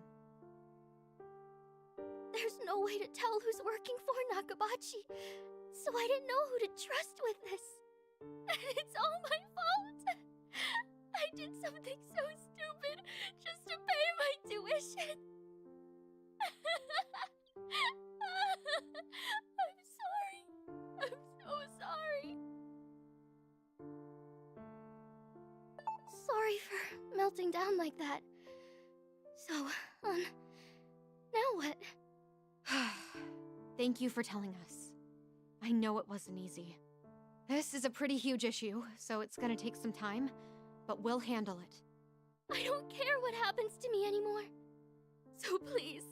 J: There's no way to tell who's working for Nakabachi, so I didn't know who to trust with this. And it's all my fault. I did something so stupid just to pay my tuition. I'm sorry. I'm so sorry. Sorry for melting down like that. So, now what?
B: Thank you for telling us. I know it wasn't easy. This is a pretty huge issue, so it's gonna take some time, but we'll handle it.
J: I don't care what happens to me anymore. So please,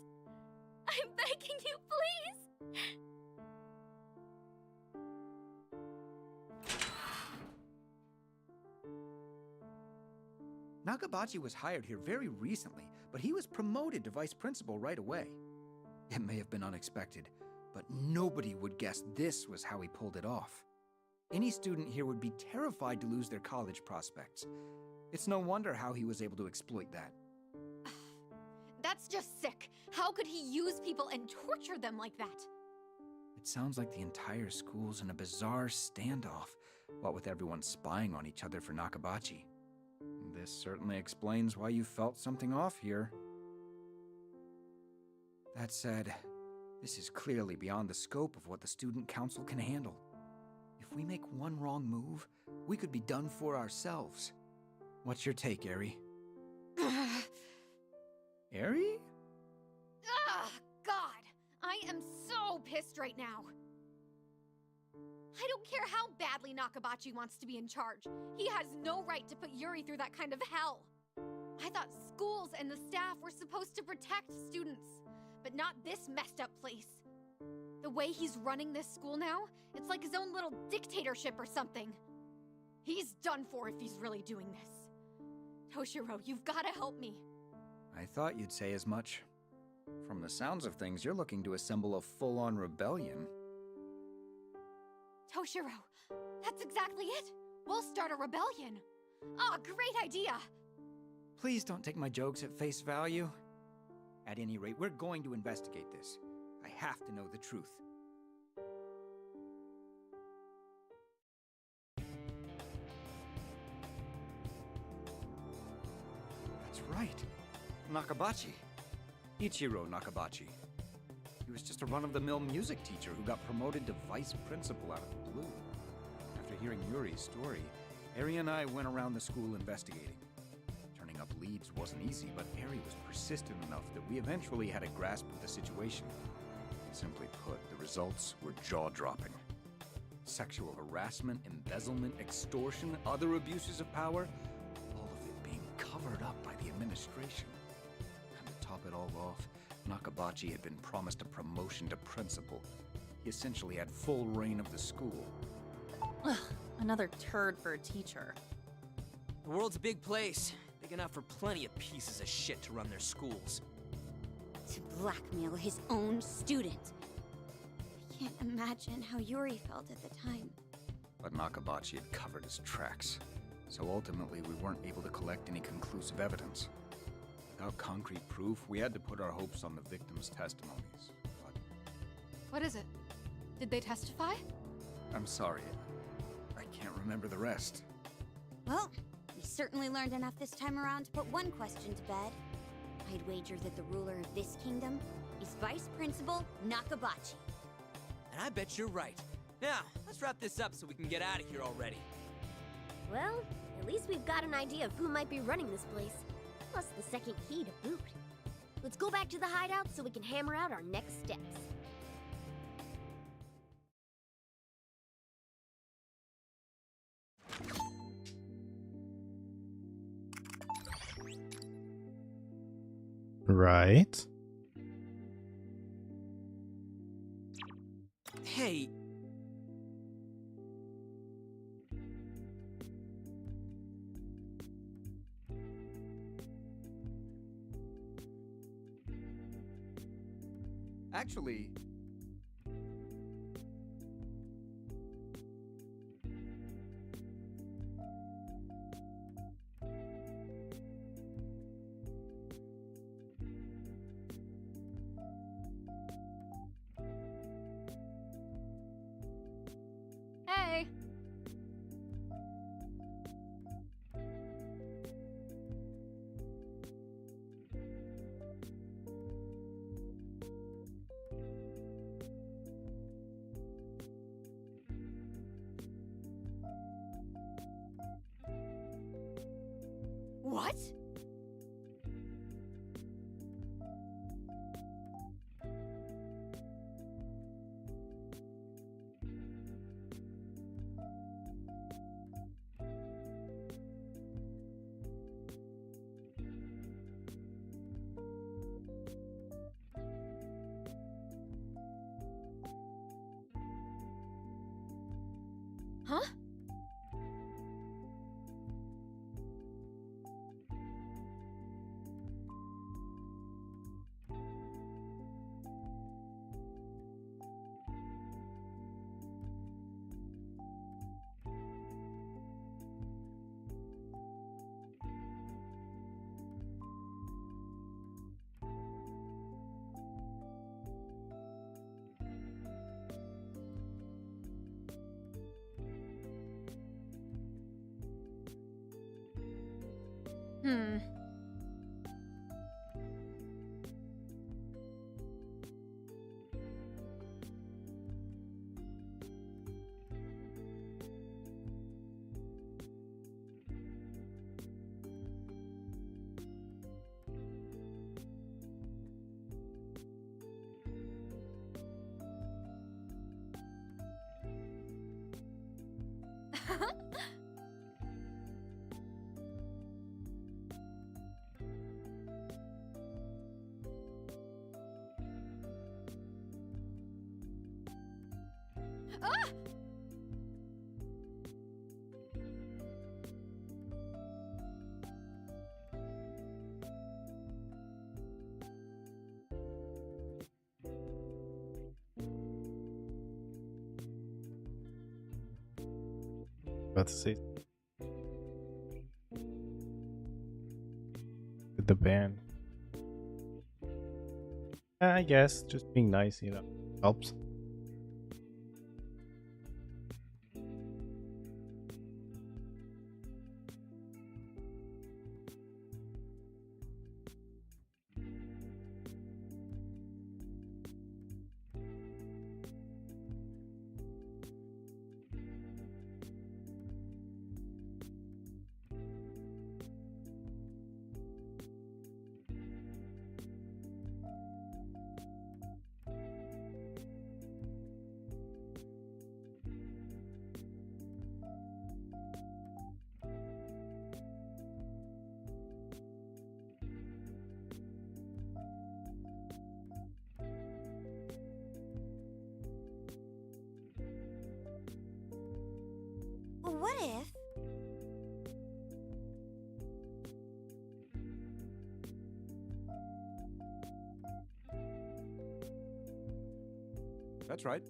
J: I'm begging you, please.
F: Nakabachi was hired here very recently, but he was promoted to vice principal right away. It may have been unexpected, but nobody would guess this was how he pulled it off. Any student here would be terrified to lose their college prospects. It's no wonder how he was able to exploit that.
B: That's just sick. How could he use people and torture them like that?
F: It sounds like the entire school's in a bizarre standoff, what with everyone spying on each other for Nakabachi. This certainly explains why you felt something off here. That said, this is clearly beyond the scope of what the student council can handle. If we make one wrong move, we could be done for ourselves. What's your take, Eri? Eri?
B: Ugh, God! I am so pissed right now. I don't care how badly Nakabachi wants to be in charge. He has no right to put Yuri through that kind of hell. I thought schools and the staff were supposed to protect students, but not this messed up place. The way he's running this school now, it's like his own little dictatorship or something. He's done for if he's really doing this. Toshiro, you've got to help me.
F: I thought you'd say as much. From the sounds of things, you're looking to assemble a full-on rebellion.
B: Toshiro, that's exactly it. We'll start a rebellion. Ah, great idea.
F: Please don't take my jokes at face value. At any rate, we're going to investigate this. I have to know the truth. That's right. Nakabachi. Ichiro Nakabachi. He was just a run-of-the-mill music teacher who got promoted to vice principal out of the blue. After hearing Yuri's story, Eri and I went around the school investigating. Turning up leads wasn't easy, but Eri was persistent enough that we eventually had a grasp of the situation. Simply put, the results were jaw-dropping. Sexual harassment, embezzlement, extortion, other abuses of power, all of it being covered up by the administration. And to top it all off, Nakabachi had been promised a promotion to principal. He essentially had full reign of the school.
E: Ugh, another turd for a teacher.
C: The world's a big place, big enough for plenty of pieces of shit to run their schools.
D: To blackmail his own student. I can't imagine how Yuri felt at the time.
F: But Nakabachi had covered his tracks, so ultimately we weren't able to collect any conclusive evidence. Without concrete proof, we had to put our hopes on the victims' testimonies. But
B: What is it? Did they testify?
F: I'm sorry, I can't remember the rest.
D: Well, we certainly learned enough this time around to put one question to bed. I'd wager that the ruler of this kingdom is Vice Principal Nakabachi.
C: And I bet you're right. Now, let's wrap this up so we can get out of here already.
J: Well, at least we've got an idea of who might be running this place. Plus the second key to boot. Let's go back to the hideout so we can hammer out our next steps.
I: Right.
C: Hey.
F: Actually,
B: Hey. What? Huh? Hmm. Ah!
I: About to say with the band. I guess just being nice, helps.
D: What if?
F: That's right.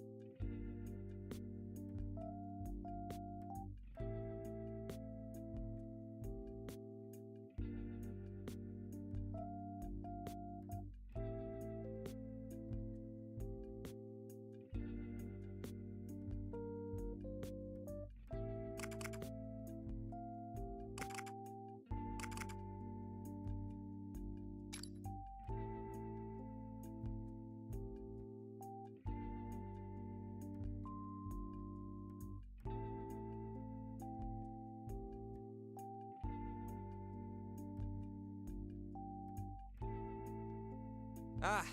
C: Ah.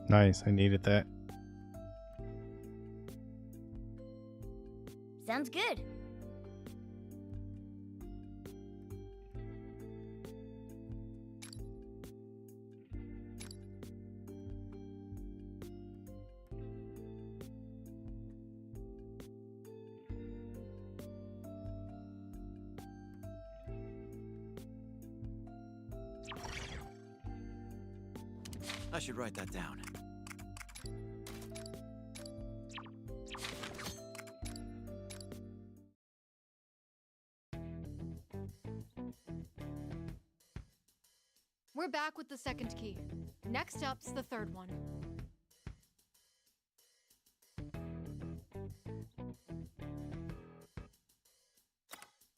I: Nice, I needed that.
D: Sounds good.
H: I should write that down.
B: We're back with the second key. Next up's the third one.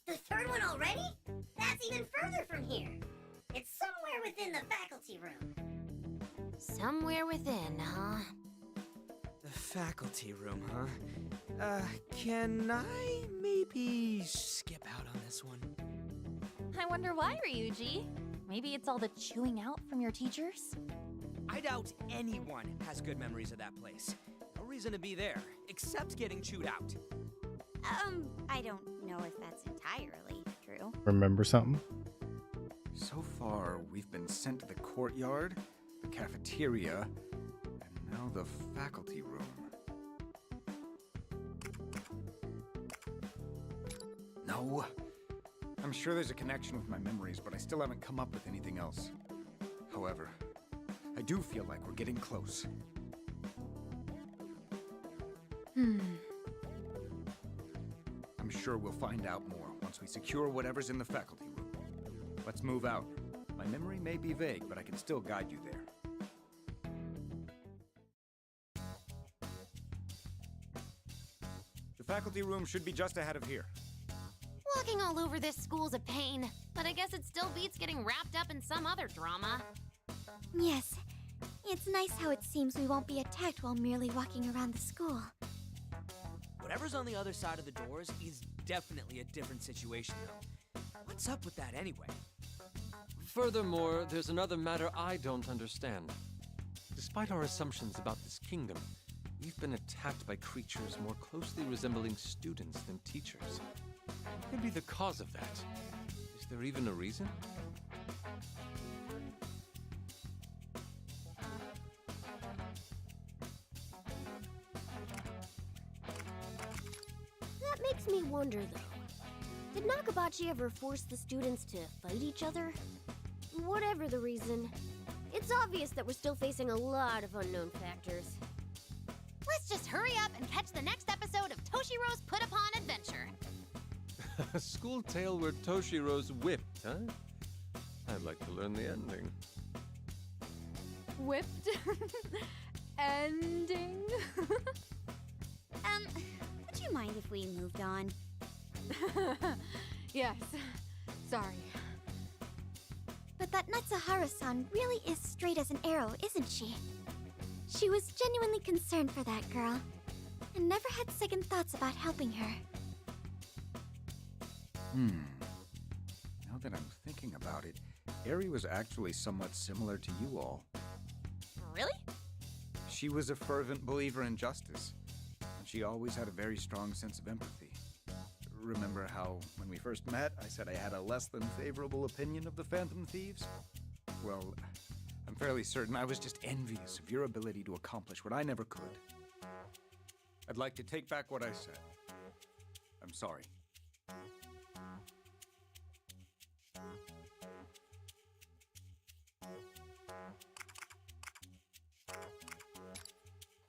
J: The third one already? That's even further from here. It's somewhere within the faculty room.
D: Somewhere within, huh?
C: The faculty room, huh? Can I maybe skip out on this one?
E: I wonder why, Ryuji. Maybe it's all the chewing out from your teachers?
C: I doubt anyone has good memories of that place. No reason to be there, except getting chewed out.
D: I don't know if that's entirely true.
I: Remember something?
F: So far, we've been sent to the courtyard, the cafeteria, and now the faculty room. No. I'm sure there's a connection with my memories, but I still haven't come up with anything else. However, I do feel like we're getting close. I'm sure we'll find out more once once we secure whatever's in the faculty room. Let's move out. My memory may be vague, but I can still guide you there. The faculty room should be just ahead of here.
J: Walking all over this school's a pain, but I guess it still beats getting wrapped up in some other drama.
D: Yes. It's nice how it seems we won't be attacked while merely walking around the school.
C: Whatever's on the other side of the doors is definitely a different situation, though. What's up with that anyway?
G: Furthermore, there's another matter I don't understand. Despite our assumptions about this kingdom, we've been attacked by creatures more closely resembling students than teachers. What could be the cause of that? Is there even a reason?
J: That makes me wonder, though. Did Nakabachi ever force the students to fight each other? Whatever the reason, it's obvious that we're still facing a lot of unknown factors. Let's just hurry up and catch the next episode of Toshiro's Put Upon Adventure.
G: A school tale where Toshiro's whipped, huh? I'd like to learn the ending.
B: Whipped? Ending?
D: Would you mind if we moved on?
B: Yes. Sorry.
D: But that Natsuhara-san really is straight as an arrow, isn't she? She was genuinely concerned for that girl, and never had second thoughts about helping her.
F: Now that I'm thinking about it, Eri was actually somewhat similar to you all.
E: Really?
F: She was a fervent believer in justice, and she always had a very strong sense of empathy. Remember how, when we first met, I said I had a less than favorable opinion of the Phantom Thieves? Well, I'm fairly certain I was just envious of your ability to accomplish what I never could. I'd like to take back what I said. I'm sorry.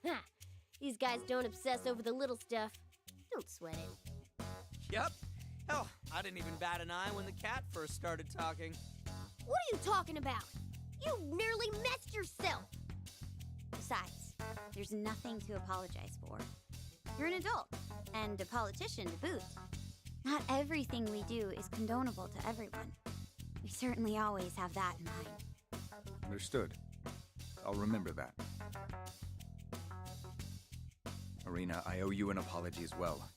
J: Ha! These guys don't obsess over the little stuff. Don't sweat it.
C: Yep. Hell, I didn't even bat an eye when the cat first started talking.
J: What are you talking about? You nearly messed yourself!
D: Besides, there's nothing to apologize for. You're an adult, and a politician to boot. Not everything we do is condonable to everyone. We certainly always have that in mind.
F: Understood. I'll remember that. Arena, I owe you an apology as well.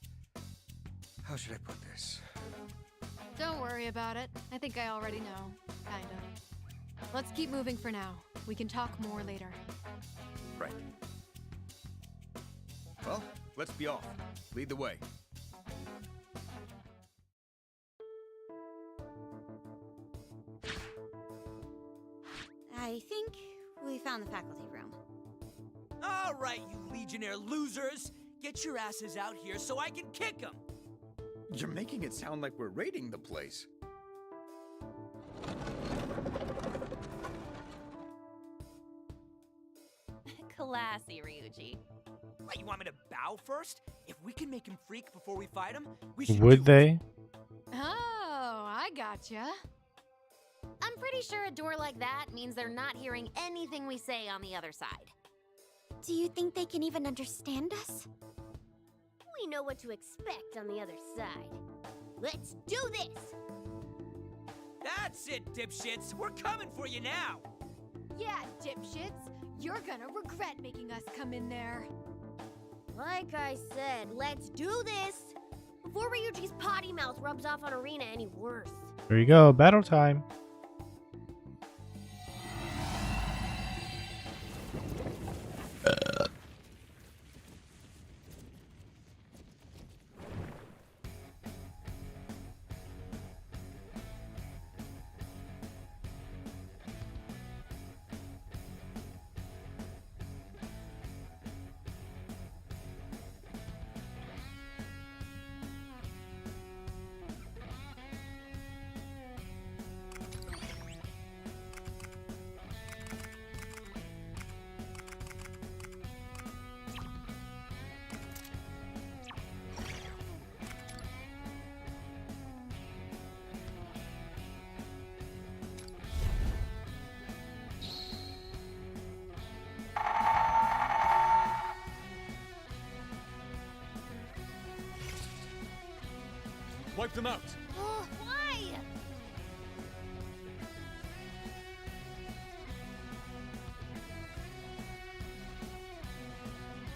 F: How should I put this?
B: Don't worry about it. I think I already know. Kind of. Let's keep moving for now. We can talk more later.
F: Right. Well, let's be off. Lead the way.
D: I think we found the faculty room.
C: All right, you Legionnaire losers! Get your asses out here so I can kick them!
F: You're making it sound like we're raiding the place.
E: Classy, Ryuji.
C: What, you want me to bow first? If we can make him freak before we fight him, we should
I: Would
C: do it.
I: they?
B: Oh, I gotcha.
J: I'm pretty sure a door like that means they're not hearing anything we say on the other side.
D: Do you think they can even understand us?
J: We know what to expect on the other side. Let's do this!
C: That's it, dipshits! We're coming for you now!
B: Yeah, dipshits. You're gonna regret making us come in there.
J: Like I said, let's do this! Before Ryuji's potty mouth rubs off on Arena any worse.
I: Here you go, battle time.
G: Wipe them out.
J: Why?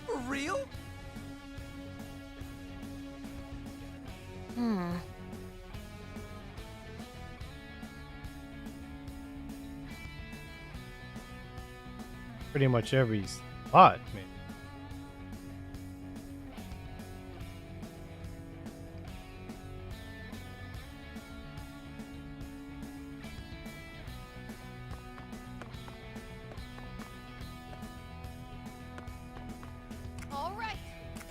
C: For real?
I: Pretty much every spot, man.
B: All right.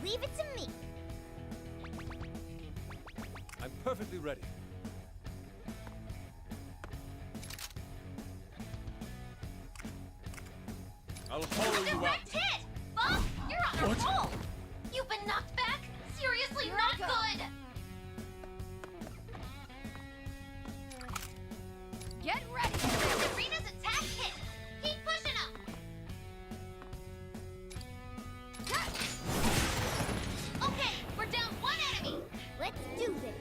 D: Leave it to me.
G: I'm perfectly ready. I'll follow you out.
J: Direct hit! Bob, you're on a roll! You've been knocked back? Seriously,
B: Here
J: not
B: I go.
J: good!
B: Get ready.
J: Sabrina's attack hit! Keep pushing him! Okay, we're down one enemy!
D: Let's do this.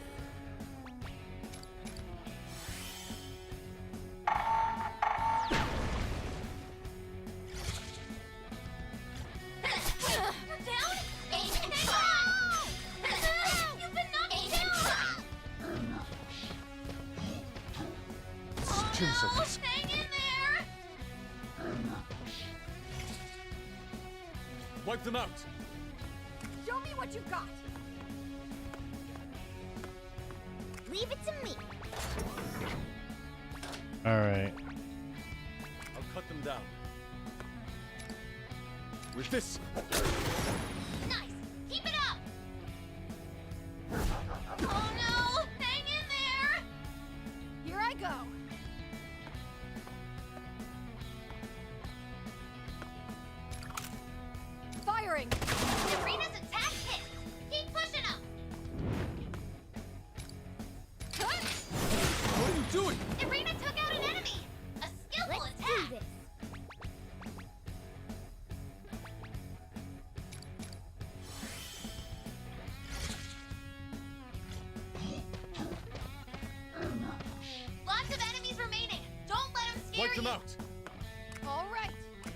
J: You're down? Hang on! You've been knocked down! Oh no! Hang in there!
G: Wipe them out.
B: Show me what you've got.
D: Leave it to me.
I: All right.
G: I'll cut them down. With this.
J: Nice! Keep it up! Oh no! Hang in there!
B: Here I go. Firing.
J: Sabrina's attack hit! Keep pushing him!
G: What are you doing?
J: Sabrina took out an enemy! A skillful
D: Let's do
J: attack!
D: this.
J: Lots of enemies remaining! Don't let them scare
G: Wipe them
J: you!
G: out.
B: All right.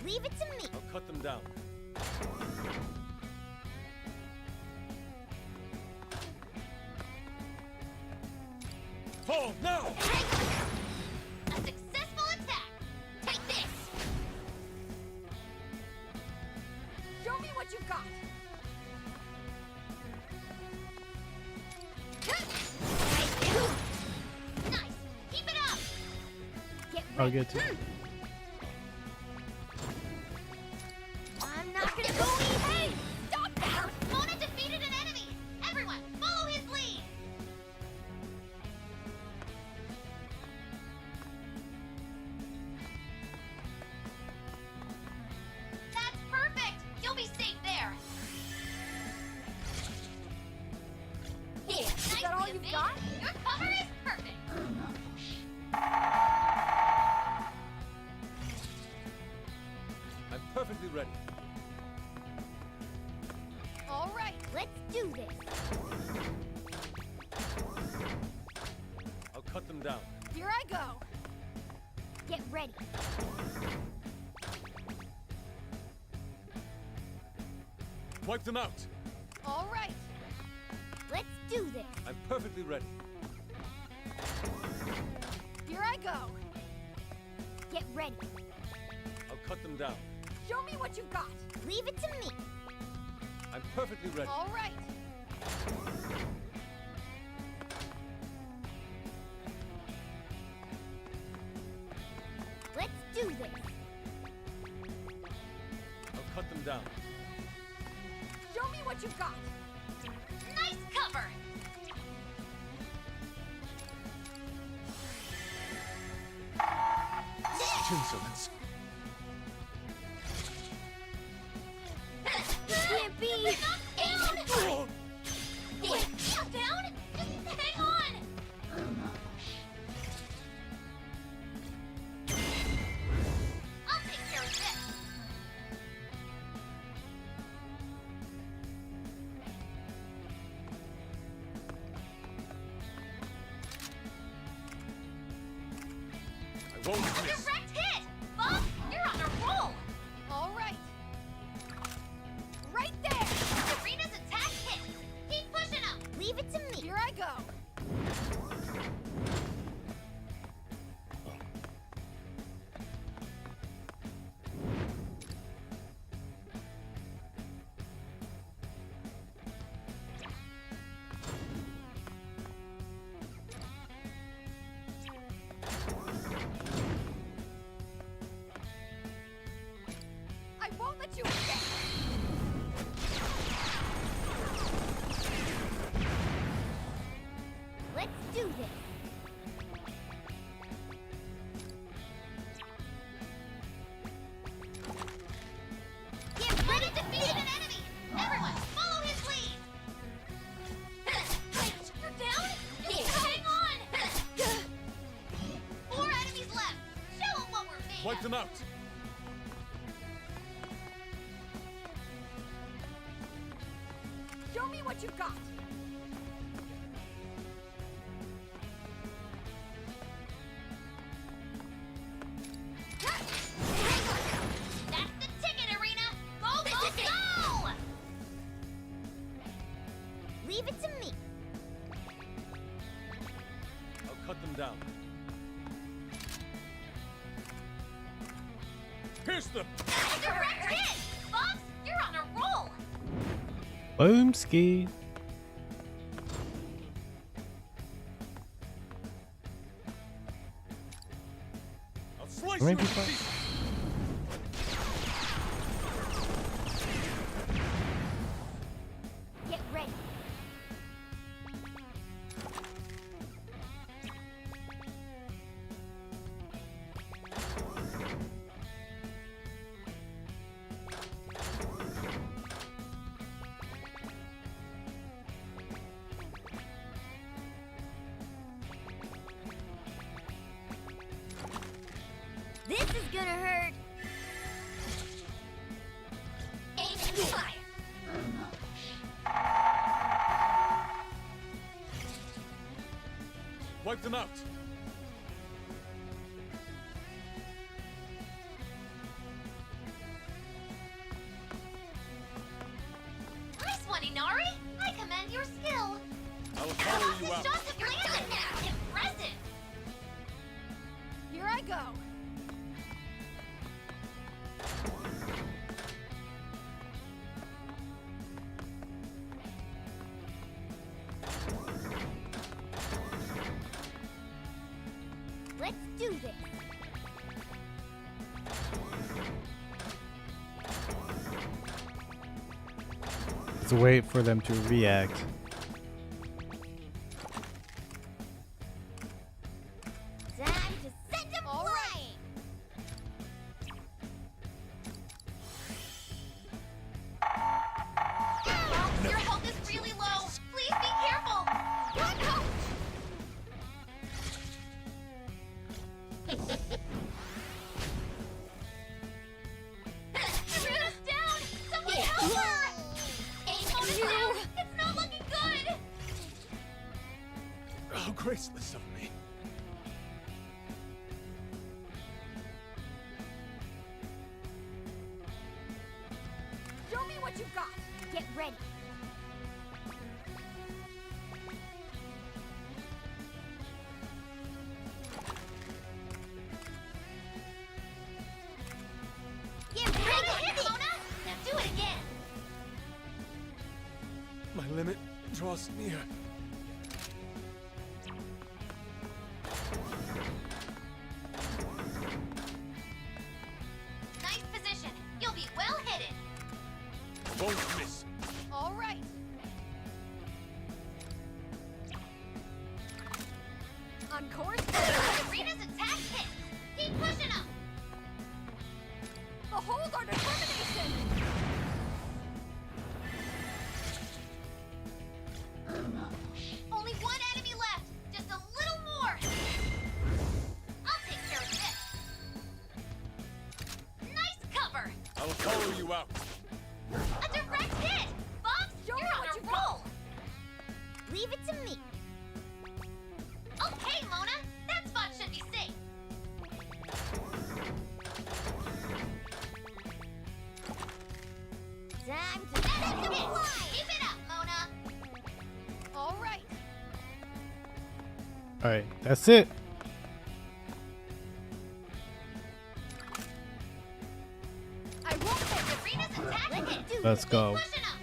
D: Leave it to me.
G: I'll cut them down. Fall now!
J: A successful attack! Take this!
B: Show me what you've got.
J: Nice! Keep it up!
D: Get
I: I'll
D: ready.
I: get to.
J: I'm not gonna go easy! Hey! Stop that! Mona defeated an enemy! Everyone, follow his lead! That's perfect! You'll be safe there! Yeah,
B: Is that all you've got?
J: Your cover is perfect!
G: I'm perfectly ready.
B: All right.
D: Let's do this.
G: I'll cut them down.
B: Here I go.
D: Get ready.
G: Wipe them out.
B: All right.
D: Let's do this.
G: I'm perfectly ready.
B: Here I go.
D: Get ready.
G: I'll cut them down.
B: Show me what you've got.
D: Leave it to me.
G: I'm perfectly ready.
B: All right.
D: Let's do this.
G: I'll cut them down.
B: Show me what you've got.
J: Nice cover!
G: Insolence.
D: Can't be.
J: Knocked down! Wait, knocked down? Just hang on! I'll take care of this!
L: Won't
J: A
L: miss.
J: direct hit! Bob, you're on a roll!
B: All right. Right there!
J: Serena's attack hit! Keep pushing him!
D: Leave it to me.
B: Here I go. I won't let you escape.
D: Let's do this.
J: Get ready to defeat an enemy! Everyone, follow his lead! You're down? Hang on! 4 enemies left! Show them what we're made
L: Wipe
J: of!
L: them out.
B: Show me what you've got.
J: That's the ticket, Arena! Go, go, go!
D: Leave it to me.
L: I'll cut them down. Pierce them.
J: Direct hit! Bubs, you're on a roll!
I: Boom ski.
L: I'll slice
I: How
L: you
I: many
L: into
I: people?
L: pieces.
D: Get ready. This is gonna hurt.
J: Aim and fire!
L: Wipe them out.
J: Nice one, Inari! I commend your skill!
L: I will follow you out.
J: Shots of your landed now! Impressive!
B: Here I go.
D: Let's do this.
I: Let's wait for them to react.
D: Time to send them
B: All right.
D: flying.
J: Bubs, your health is really low! Please be careful!
B: What? Ouch!
J: Saruna's down! Someone help her! Aim bonus down! It's not looking good!
L: How graceless of me.
B: Show me what you've got.
D: Get ready.
J: Get ready, hit Mona! Now do it again!
L: My limit draws near.
J: Nice position! You'll be well hidden!
L: Won't miss.
B: All right. On course.
J: Arena's attack hit! Keep pushing them!
B: Behold our determination.
J: Only one enemy left! Just a little more! I'll take care of this! Nice cover!
L: I will follow you out.
J: A direct hit! Bubs,
B: Show
J: you're
B: me
J: on
B: what
J: a
B: you got.
J: roll!
D: Leave it to me.
J: Okay, Mona! to fly! Keep it up, Mona!
B: All right.
I: All right, that's it.
J: I won't let Serena's attack it!
I: Let's go.
J: Pushing up.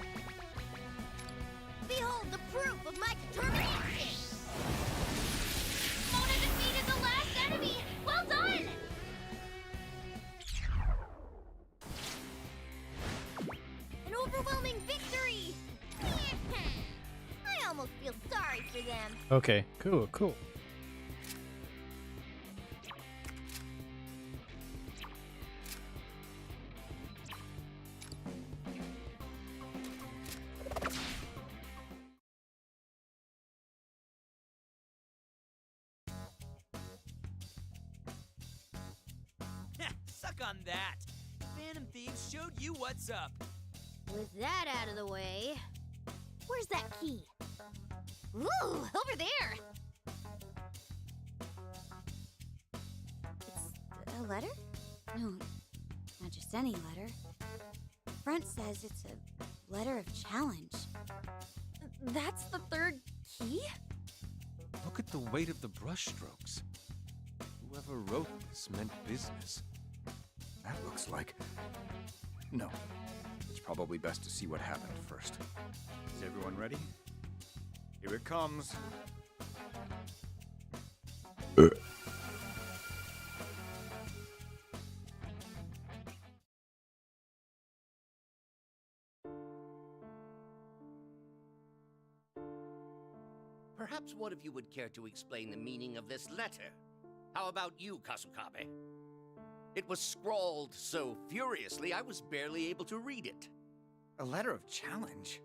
J: Behold the proof of my determination! Mona defeated the last enemy! Well done! An overwhelming victory! I almost feel sorry for them.
I: Okay, cool, cool.
C: Suck on that! Phantom Thieves showed you what's up!
J: With that out of the way, where's that key? Ooh, over there! It's a letter? No, not just any letter. Front says it's a letter of challenge.
E: That's the third key?
G: Look at the weight of the brushstrokes. Whoever wrote this meant business.
F: That looks like... No. It's probably best to see what happened first. Is everyone ready? Here it comes.
M: Perhaps one of you would care to explain the meaning of this letter. How about you, Kasukabe? It was scrawled so furiously I was barely able to read it.
F: A letter of challenge?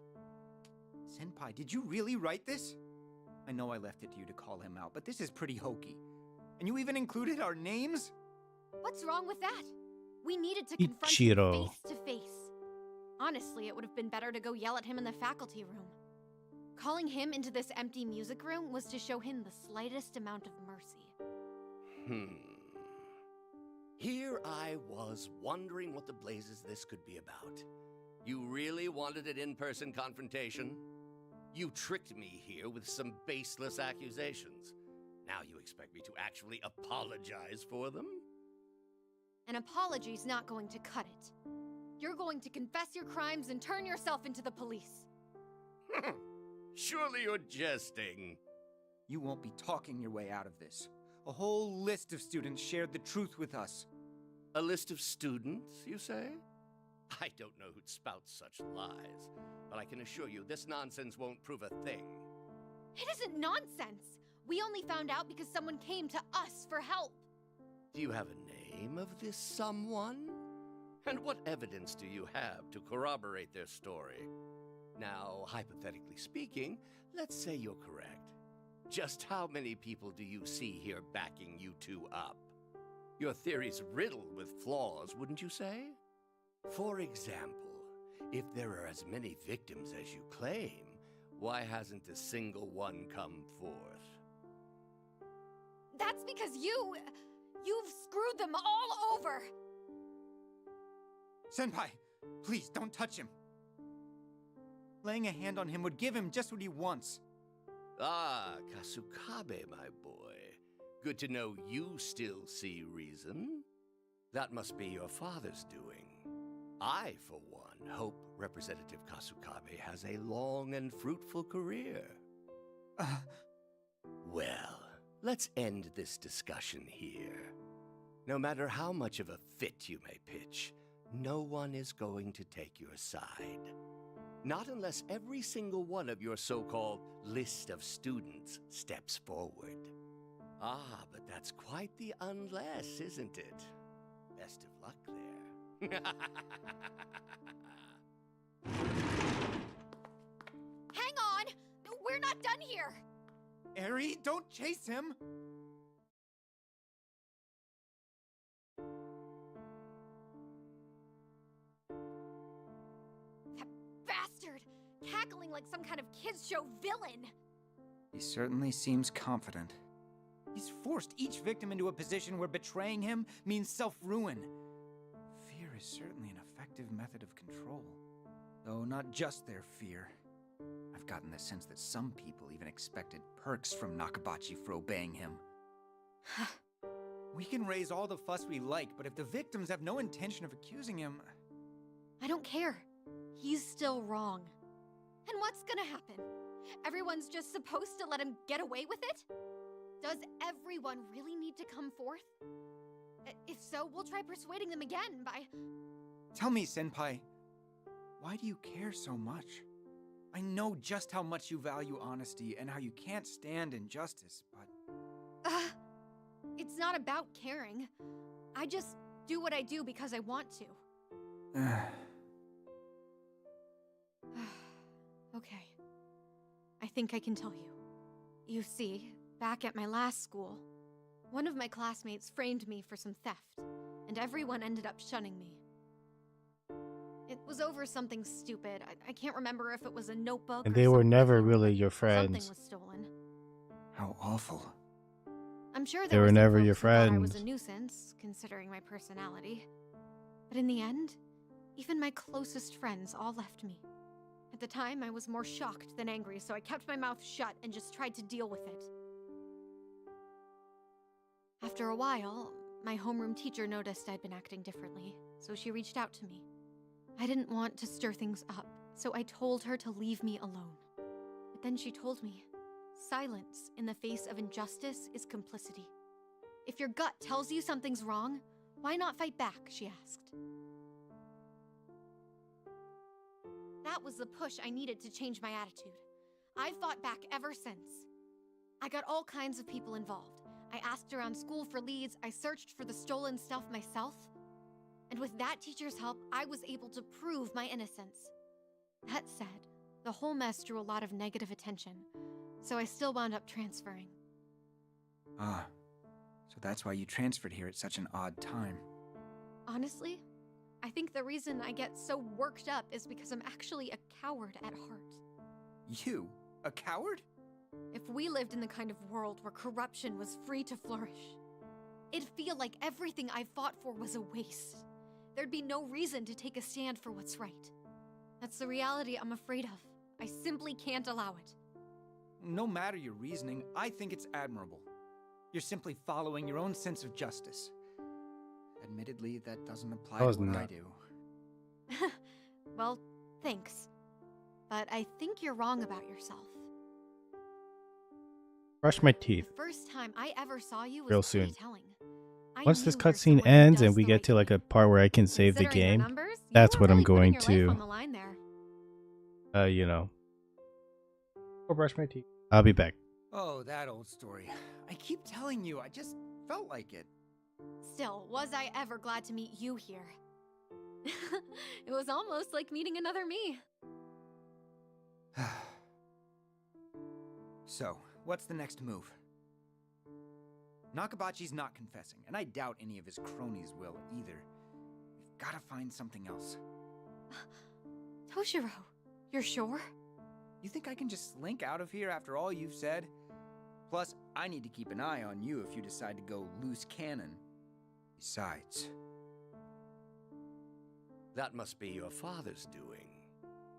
F: Senpai, did you really write this? I know I left it to you to call him out, but this is pretty hokey. And you even included our names?
B: What's wrong with that? We needed to confront
I: Ichiro.
B: him face to face. Honestly, it would have been better to go yell at him in the faculty room. Calling him into this empty music room was to show him the slightest amount of mercy.
M: Here I was wondering what the blazes this could be about. You really wanted an in-person confrontation? You tricked me here with some baseless accusations. Now you expect me to actually apologize for them?
B: An apology's not going to cut it. You're going to confess your crimes and turn yourself into the police.
M: Surely you're jesting.
F: You won't be talking your way out of this. A whole list of students shared the truth with us.
M: A list of students, you say? I don't know who'd spout such lies, but I can assure you this nonsense won't prove a thing.
B: It isn't nonsense. We only found out because someone came to us for help.
M: Do you have a name of this someone? And what evidence do you have to corroborate their story? Now, hypothetically speaking, let's say you're correct. Just how many people do you see here backing you two up? Your theory's riddled with flaws, wouldn't you say? For example, if there are as many victims as you claim, why hasn't a single one come forth?
B: That's because you've screwed them all over.
F: Senpai, please don't touch him. Laying a hand on him would give him just what he wants.
M: Ah, Kasukabe, my boy. Good to know you still see reason. That must be your father's doing. I, for one, hope Representative Kasukabe has a long and fruitful career. Well, let's end this discussion here. No matter how much of a fit you may pitch, no one is going to take your side. Not unless every single one of your so-called list of students steps forward. Ah, but that's quite the unless, isn't it? Best of luck there.
B: Hang on! We're not done here!
F: Eri, don't chase him!
B: That bastard! Cackling like some kind of kids' show villain!
F: He certainly seems confident. He's forced each victim into a position where betraying him means self-ruin. Fear is certainly an effective method of control.
A: Though not just their fear. I've gotten the sense that some people even expected perks from Nakabachi for obeying him. We can raise all the fuss we like, but if the victims have no intention of accusing him...
B: I don't care. He's still wrong. And what's gonna happen? Everyone's just supposed to let him get away with it? Does everyone really need to come forth? If so, we'll try persuading them again by...
A: Tell me, Senpai, why do you care so much? I know just how much you value honesty and how you can't stand injustice, but...
B: It's not about caring. I just do what I do because I want to. Okay. I think I can tell you. You see, back at my last school, one of my classmates framed me for some theft, and everyone ended up shunning me. It was over something stupid. I can't remember if it was a notebook
I: And
B: or
I: they were
B: something
I: never
B: cute,
I: really
B: but
I: your
B: something
I: friends.
B: was stolen.
A: How awful.
B: I'm sure
I: They
B: there
I: were
B: were some
I: never your
B: folks who thought I was a
I: friends.
B: nuisance, considering my personality. But in the end, even my closest friends all left me. At the time, I was more shocked than angry, so I kept my mouth shut and just tried to deal with it. After a while, my homeroom teacher noticed I'd been acting differently, so she reached out to me. I didn't want to stir things up, so I told her to leave me alone. But then she told me, silence in the face of injustice is complicity. If your gut tells you something's wrong, why not fight back, she asked. That was the push I needed to change my attitude. I've fought back ever since. I got all kinds of people involved. I asked around school for leads, I searched for the stolen stuff myself. And with that teacher's help, I was able to prove my innocence. That said, the whole mess drew a lot of negative attention, so I still wound up transferring.
A: Ah, so that's why you transferred here at such an odd time.
B: Honestly, I think the reason I get so worked up is because I'm actually a coward at heart.
A: You? A coward?
B: If we lived in the kind of world where corruption was free to flourish, it'd feel like everything I fought for was a waste. There'd be no reason to take a stand for what's right. That's the reality I'm afraid of. I simply can't allow it.
A: No matter your reasoning, I think it's admirable. You're simply following your own sense of justice. Admittedly, that doesn't apply to what I do.
B: Well, thanks. But I think you're wrong about yourself.
I: Brush my teeth.
B: The first time I ever saw you was
I: Real
B: pretty
I: soon.
B: telling. I
I: Once this
B: knew you're
I: cutscene
B: someone who
I: ends
B: does
I: and we
B: the
I: get
B: right
I: to like
B: thing.
I: a part where I can save the
B: Considering
I: game,
B: numbers, you
I: that's
B: were
I: what I'm
B: really putting
I: going
B: your
I: to,
B: life on the line there.
I: you know. Go brush my teeth. I'll be back.
A: Oh, that old story. I keep telling you, I just felt like it.
B: Still, was I ever glad to meet you here? It was almost like meeting another me.
A: So, what's the next move? Nakabachi's not confessing, and I doubt any of his cronies will either. We've gotta find something else.
B: Toshiro, you're sure?
A: You think I can just slink out of here after all you've said? Plus, I need to keep an eye on you if you decide to go loose cannon. Besides...
M: That must be your father's doing.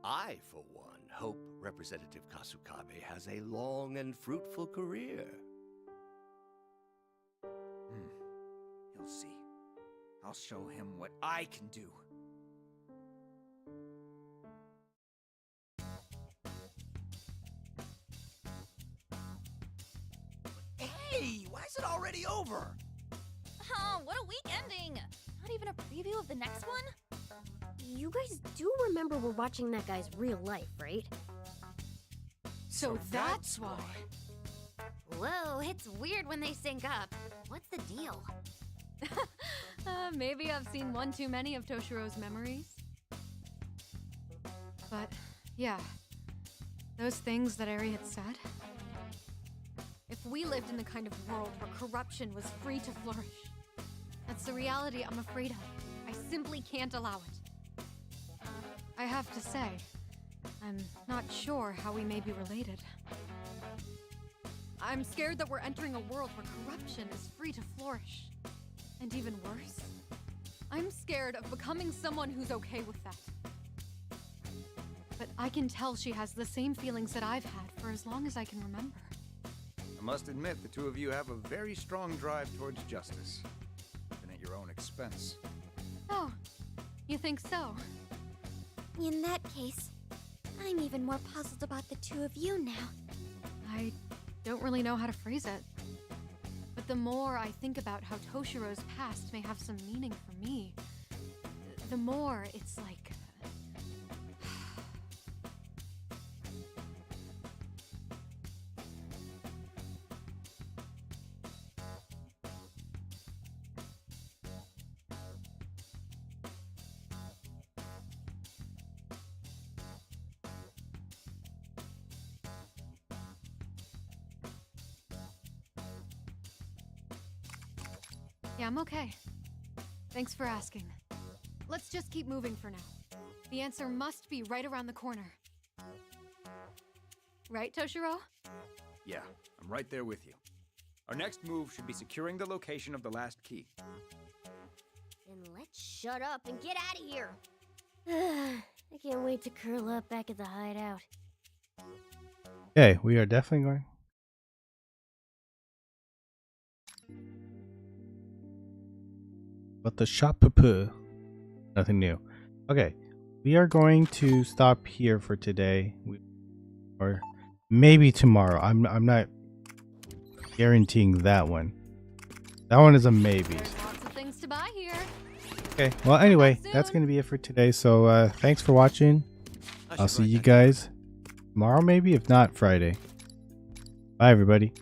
M: I, for one, hope Representative Kasukabe has a long and fruitful career.
A: He'll see. I'll show him what I can do.
C: Hey, why is it already over?
E: Oh, what a week ending! Not even a preview of the next one?
J: You guys do remember we're watching that guy's real life, right?
B: So that's why.
J: Whoa, it's weird when they sync up. What's the deal?
B: Maybe I've seen one too many of Toshiro's memories. But, yeah. Those things that Eri had said. If we lived in the kind of world where corruption was free to flourish, that's the reality I'm afraid of. I simply can't allow it. I have to say, I'm not sure how we may be related. I'm scared that we're entering a world where corruption is free to flourish. And even worse, I'm scared of becoming someone who's okay with that. I can tell she has the same feelings that I've had for as long as I can remember.
F: I must admit, the two of you have a very strong drive towards justice, even at your own expense.
B: Oh, you think so?
D: In that case, I'm even more puzzled about the two of you now.
B: I don't really know how to phrase it. But the more I think about how Toshiro's past may have some meaning for me, the more it's like... Yeah, I'm okay. Thanks for asking. Let's just keep moving for now. The answer must be right around the corner. Right, Toshiro?
F: Yeah, I'm right there with you. Our next move should be securing the location of the last key.
J: Then let's shut up and get out of here. I can't wait to curl up back at the hideout.
I: Okay, we are definitely going. But the shop nothing new. Okay, we are going to stop here for today, or maybe tomorrow. I'm not guaranteeing that one. That one is a maybe.
B: There's lots of things to buy here.
I: Okay, well anyway, that's gonna be it for today. So thanks for watching. I'll see you guys tomorrow, maybe if not Friday. Bye everybody.